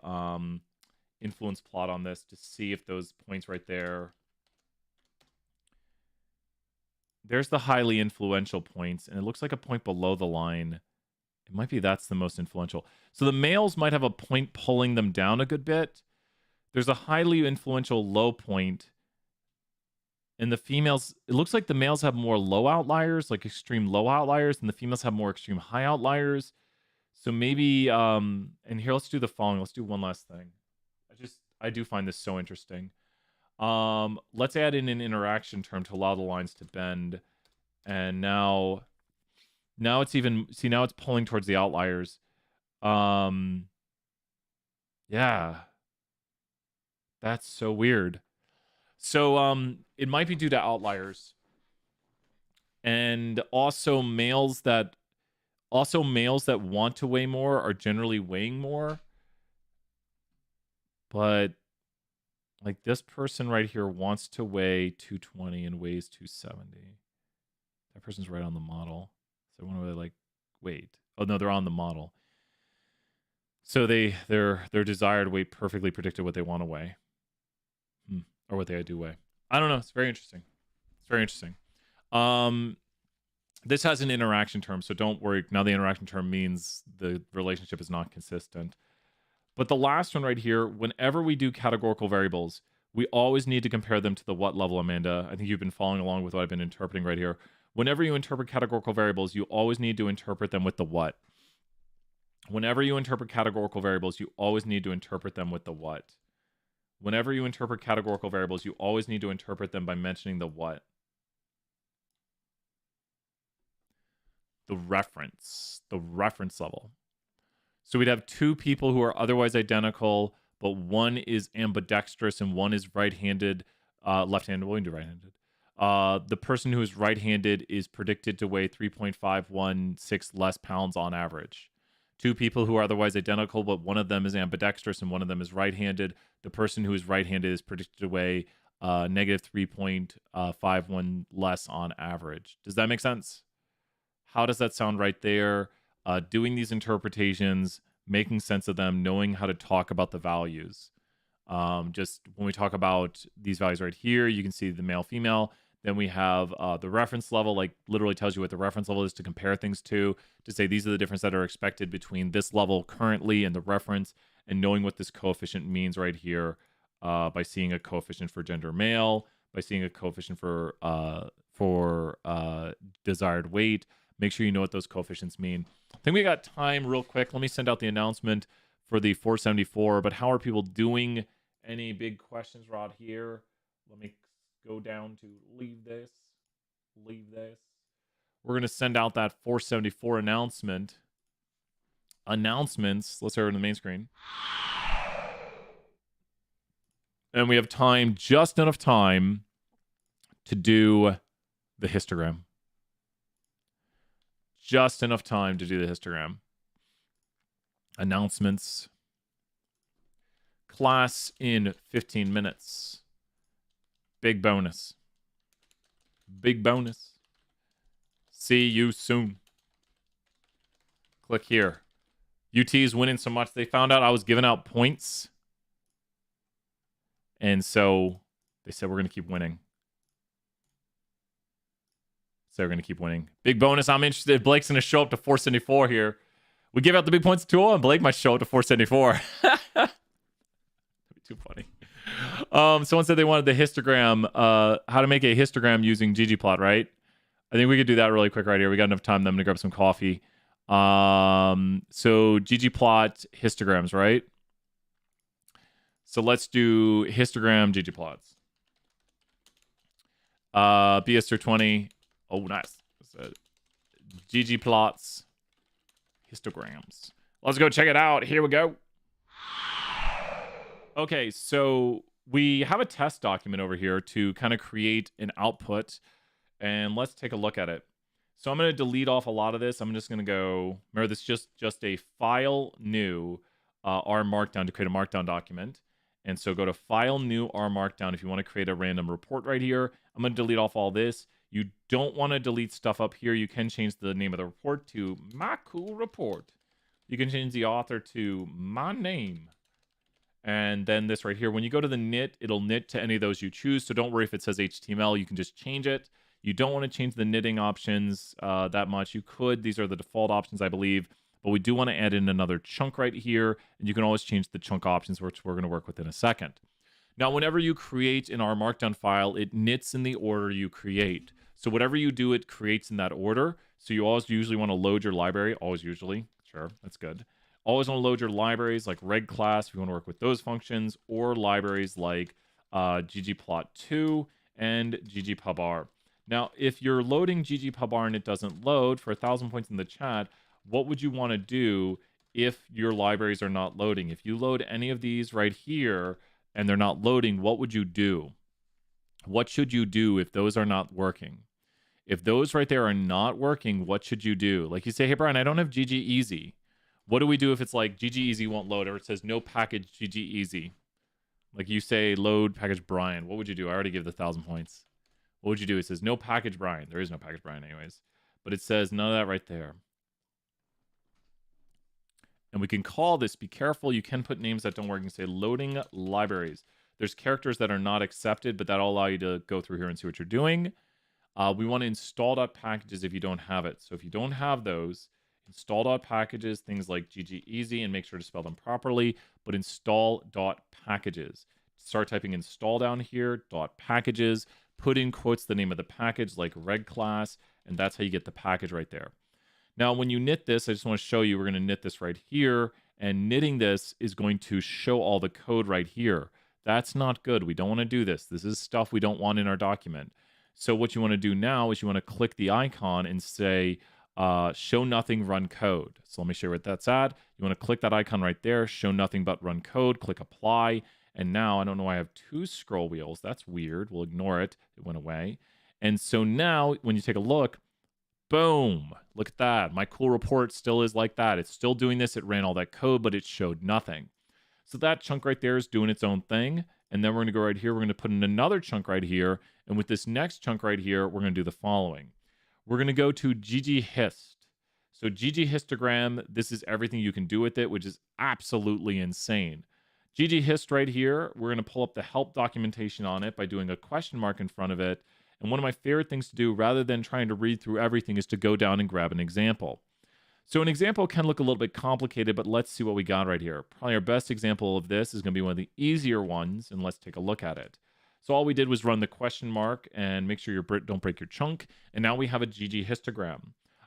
Speaker 1: influence plot on this to see if those points right there. There's the highly influential points, and it looks like a point below the line. It might be that's the most influential. So the males might have a point pulling them down a good bit. There's a highly influential low point. And the females, it looks like the males have more low outliers, like extreme low outliers, and the females have more extreme high outliers. So maybe, and here, let's do the following. Let's do one last thing. I do find this so interesting. Let's add in an interaction term to allow the lines to bend. And now it's even, see, now it's pulling towards the outliers. Yeah. That's so weird. So, it might be due to outliers. And also males that Also, males that want to weigh more are generally weighing more. But like this person right here wants to weigh 220 and weighs 270. That person's right on the model. So I want to like wait. Oh no, they're on the model. So their desired weight perfectly predicted what they want to weigh. Or what they do weigh. I don't know. It's very interesting. It's very interesting. This has an interaction term, so don't worry. Now the interaction term means the relationship is not consistent. But the last one right here, whenever we do categorical variables, we always need to compare them to the what level, Amanda. I think you've been following along with what I've been interpreting right here. Whenever you interpret categorical variables, you always need to interpret them with the what. Whenever you interpret categorical variables, you always need to interpret them with the what. Whenever you interpret categorical variables, you always need to interpret them by mentioning the what. The reference level. So we'd have two people who are otherwise identical, but one is ambidextrous and one is right-handed, left-handed. Well, we can do right-handed. The person who is right-handed is predicted to weigh 3.516 less pounds on average. Two people who are otherwise identical, but one of them is ambidextrous and one of them is right-handed. The person who is right-handed is predicted to weigh negative 3.51 less on average. Does that make sense? How does that sound right there? Doing these interpretations, making sense of them, knowing how to talk about the values. Just when we talk about these values right here, you can see the male, female. Then we have the reference level, like literally tells you what the reference level is to compare things to say these are the differences that are expected between this level currently and the reference, and knowing what this coefficient means right here by seeing a coefficient for gender male, by seeing a coefficient for desired weight. Make sure you know what those coefficients mean. I think we got time real quick. Let me send out the announcement for the 474. But how are people doing? Any big questions, Rod, here? Let me go down to leave this. We're going to send out that 474 announcement. Announcements. Let's start on the main screen. And we have time, just enough time, to do the histogram. Just enough time to do the histogram. Announcements. Class in 15 minutes. Big bonus. Big bonus. See you soon. Click here. UT is winning so much, they found out I was giving out points. And so they said we're going to keep winning. So we're going to keep winning. Big bonus. I'm interested. Blake's going to show up to 474 here. We give out the big points to 2-0, and Blake might show up to 474. That'd be too funny. Someone said they wanted the histogram. How to make a histogram using Ggplot, right? I think we could do that really quick right here. We got enough time. I'm going to grab some coffee. So Ggplot histograms, right? So let's do histogram Ggplots. BS20. Oh, nice. Ggplots histograms. Let's go check it out. Here we go. Okay, so we have a test document over here to kind of create an output, and let's take a look at it. So I'm going to delete off a lot of this. I'm just going to go, remember this is just a file new R Markdown to create a Markdown document. And so go to File, New, R Markdown if you want to create a random report right here. I'm going to delete off all this. You don't want to delete stuff up here. You can change the name of the report to My Cool Report. You can change the author to My Name. And then this right here, when you go to the knit, it'll knit to any of those you choose. So don't worry if it says HTML. You can just change it. You don't want to change the knitting options that much. You could. These are the default options, I believe. But we do want to add in another chunk right here. And you can always change the chunk options, which we're going to work with in a second. Now, whenever you create an R Markdown file, it knits in the order you create. So whatever you do, it creates in that order. So you always usually want to load your library. Always usually. Sure, that's good. Always want to load your libraries like reg class if you want to work with those functions, or libraries like ggplot2 and ggpubr. Now, if you're loading ggpubr and it doesn't load for 1,000 points in the chat, what would you want to do if your libraries are not loading? If you load any of these right here and they're not loading, what would you do? What should you do if those are not working? If those right there are not working, what should you do? Like you say, hey, Brian, I don't have GG Easy. What do we do if it's like GG Easy won't load or it says no package GG Easy? Like you say load package Brian. What would you do? I already gave the 1,000 points. What would you do? It says no package Brian. There is no package Brian anyways. But it says none of that right there. And we can call this, be careful, you can put names that don't work. You can say loading libraries. There's characters that are not accepted, but that'll allow you to go through here and see what you're doing. We want to install.packages if you don't have it. So if you don't have those, install.packages, things like GG Easy, and make sure to spell them properly, but install.packages. Start typing install down here, .packages, put in quotes the name of the package like reg class, and that's how you get the package right there. Now, when you knit this, I just want to show you, we're going to knit this right here, and knitting this is going to show all the code right here. That's not good. We don't want to do this. This is stuff we don't want in our document. So what you want to do now is you want to click the icon and say, show nothing, run code. So let me show you what that's at. You want to click that icon right there, show nothing but run code, click apply. And now, I don't know why I have 2 scroll wheels. That's weird. We'll ignore it. It went away. And so now, when you take a look, boom, look at that. My cool report still is like that. It's still doing this. It ran all that code, but it showed nothing. So that chunk right there is doing its own thing. And then we're going to go right here. We're going to put in another chunk right here. And with this next chunk right here, we're going to do the following. We're going to go to gghist. So gghistogram, this is everything you can do with it, which is absolutely insane. Gghist right here, we're going to pull up the help documentation on it by doing a question mark in front of it. And one of my favorite things to do, rather than trying to read through everything, is to go down and grab an example. So an example can look a little bit complicated, but let's see what we got right here. Probably our best example of this is going to be one of the easier ones, and let's take a look at it. So all we did was run the question mark and make sure you don't break your chunk, and now we have a GG histogram.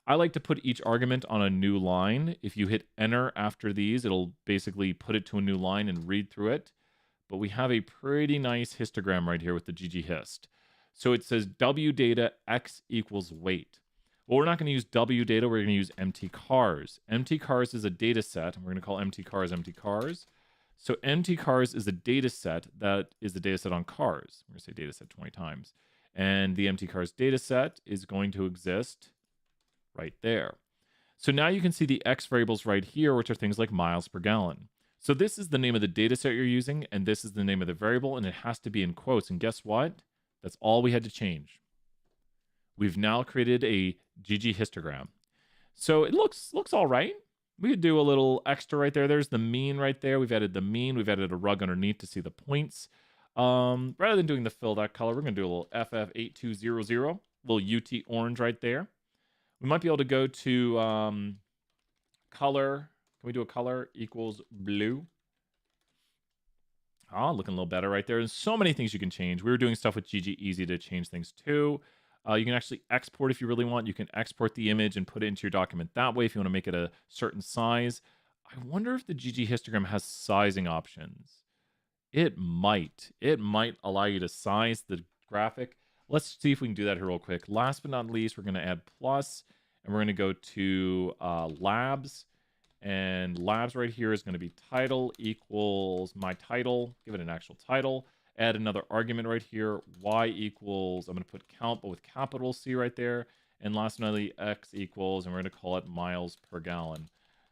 Speaker 1: I like to put each argument on a new line. If you hit enter after these, it'll basically put it to a new line and read through it. But we have a pretty nice histogram right here with the GG hist. So it says W data X equals weight. Well, we're not going to use W data. We're going to use empty cars. Empty cars is a data set. And we're going to call empty cars empty cars. So empty cars is a data set that is the data set on cars. We're going to say data set 20 times. And the empty cars data set is going to exist right there. So now you can see the X variables right here, which are things like miles per gallon. So this is the name of the data set you're using, and this is the name of the variable, and it has to be in quotes. And guess what? That's all we had to change. We've now created a GG histogram. So it looks all right. We could do a little extra right there. There's the mean right there. We've added the mean. We've added a rug underneath to see the points. Rather than doing the fill that color, we're going to do a little FF8200, little UT orange right there. We might be able to go to color. Can we do a color equals blue? Oh, looking a little better right there. There's so many things you can change. We were doing stuff with GG Easy to change things too. You can actually export if you really want. You can export the image and put it into your document that way if you want to make it a certain size. I wonder if the GG histogram has sizing options. It might. It might allow you to size the graphic. Let's see if we can do that here real quick. Last but not least, we're going to add plus, and we're going to go to labs. And labs right here is going to be title equals my title. Give it an actual title. Add another argument right here. Y equals, I'm going to put count, but with capital C right there. And last but not least, X equals, and we're going to call it miles per gallon.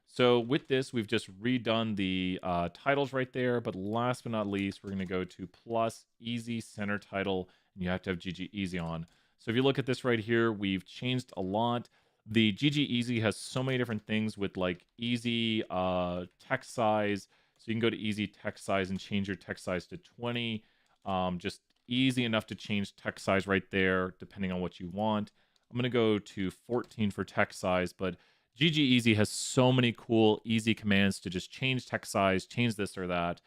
Speaker 1: So with this, we've just redone the titles right there. But last but not least, we're going to go to plus easy center title. And you have to have GG Easy on. So if you look at this right here, we've changed a lot. The GG Easy has so many different things with like easy text size. So you can go to easy text size and change your text size to 20. Just easy enough to change text size right there, depending on what you want. I'm going to go to 14 for text size, but GG Easy has so many cool, easy commands to just change text size, change this or that.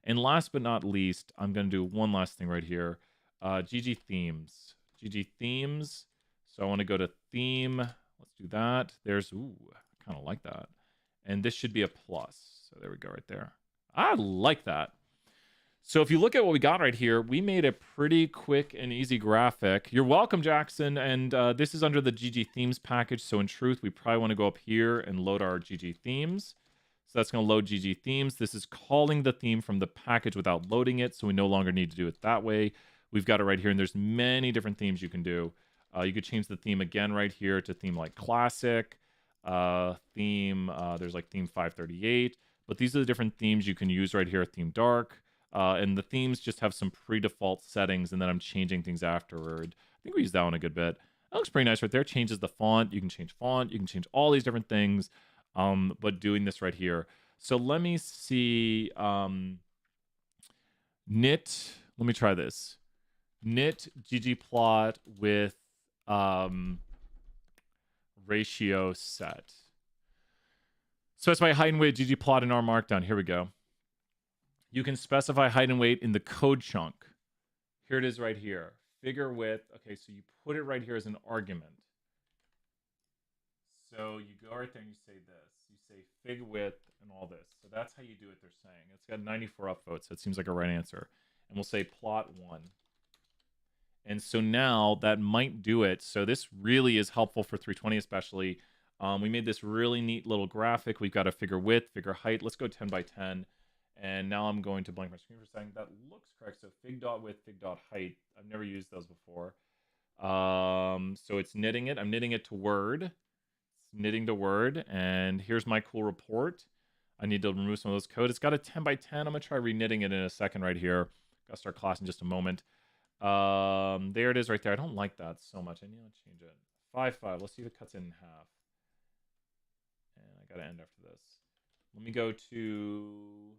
Speaker 1: And last but not least, I'm going to do one last thing right here. GG Themes. GG Themes. So I want to go to Theme. Let's do that. There's, ooh, I kind of like that. And this should be a plus. So there we go right there. I like that. So if you look at what we got right here, we made a pretty quick and easy graphic. You're welcome, Jackson. And this is under the GG Themes package. So in truth, we probably want to go up here and load our GG Themes. So that's going to load GG Themes. This is calling the theme from the package without loading it. So we no longer need to do it that way. We've got it right here. And there's many different themes you can do. You could change the theme again right here to theme like classic, theme. There's like theme 538, but these are the different themes you can use right here. Theme dark, and the themes just have some pre-default settings, and then I'm changing things afterward. I think we use that one a good bit. That looks pretty nice right there. Changes the font. You can change font. You can change all these different things, but doing this right here. So let me see. Knit. Let me try this. Knit ggplot with ratio set. Specify height and weight ggplot in R Markdown. Here we go. You can specify height and weight in the code chunk. Here it is right here. Figure width. Okay, so you put it right here as an argument. So you go right there and you say this. You say fig width and all this. So that's how you do it, they're saying. It's got 94 upvotes, so it seems like a right answer. And we'll say plot 1. And so now that might do it. So this really is helpful for 320 especially. We made this really neat little graphic. We've got a figure width, figure height. Let's go 10 by 10. And now I'm going to blank my screen for a second. That looks correct. So fig dot width, fig dot height. I've never used those before. So it's knitting it. I'm knitting it to Word. It's knitting to Word. And here's my cool report. I need to remove some of those code. It's got a 10 by 10. I'm going to try reknitting it in a second right here. Got to start class in just a moment. There it is right there. I don't like that so much. I need to change it. 5.5. Let's see if it cuts it in half. And I got to end after this. Let me go to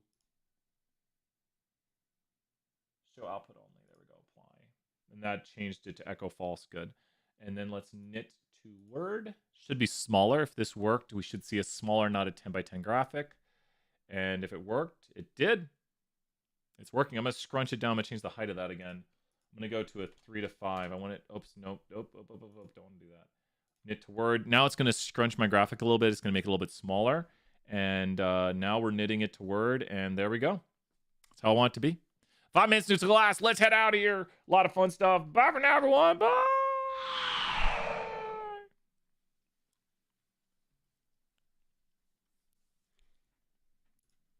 Speaker 1: show output only. There we go. Apply. And that changed it to echo false. Good. And then let's knit to Word. Should be smaller. If this worked, we should see a smaller, not a 10 by 10 graphic. And if it worked, it did. It's working. I'm going to scrunch it down. I'm going to change the height of that again. I'm going to go to a 3 to 5. I want it. Oops. Nope. Don't want to do that. Knit to Word. Now it's going to scrunch my graphic a little bit. It's going to make it a little bit smaller. And now we're knitting it to Word. And there we go. That's how I want it to be. 5 minutes to class. Let's head out of here. A lot of fun stuff. Bye for now, everyone. Bye.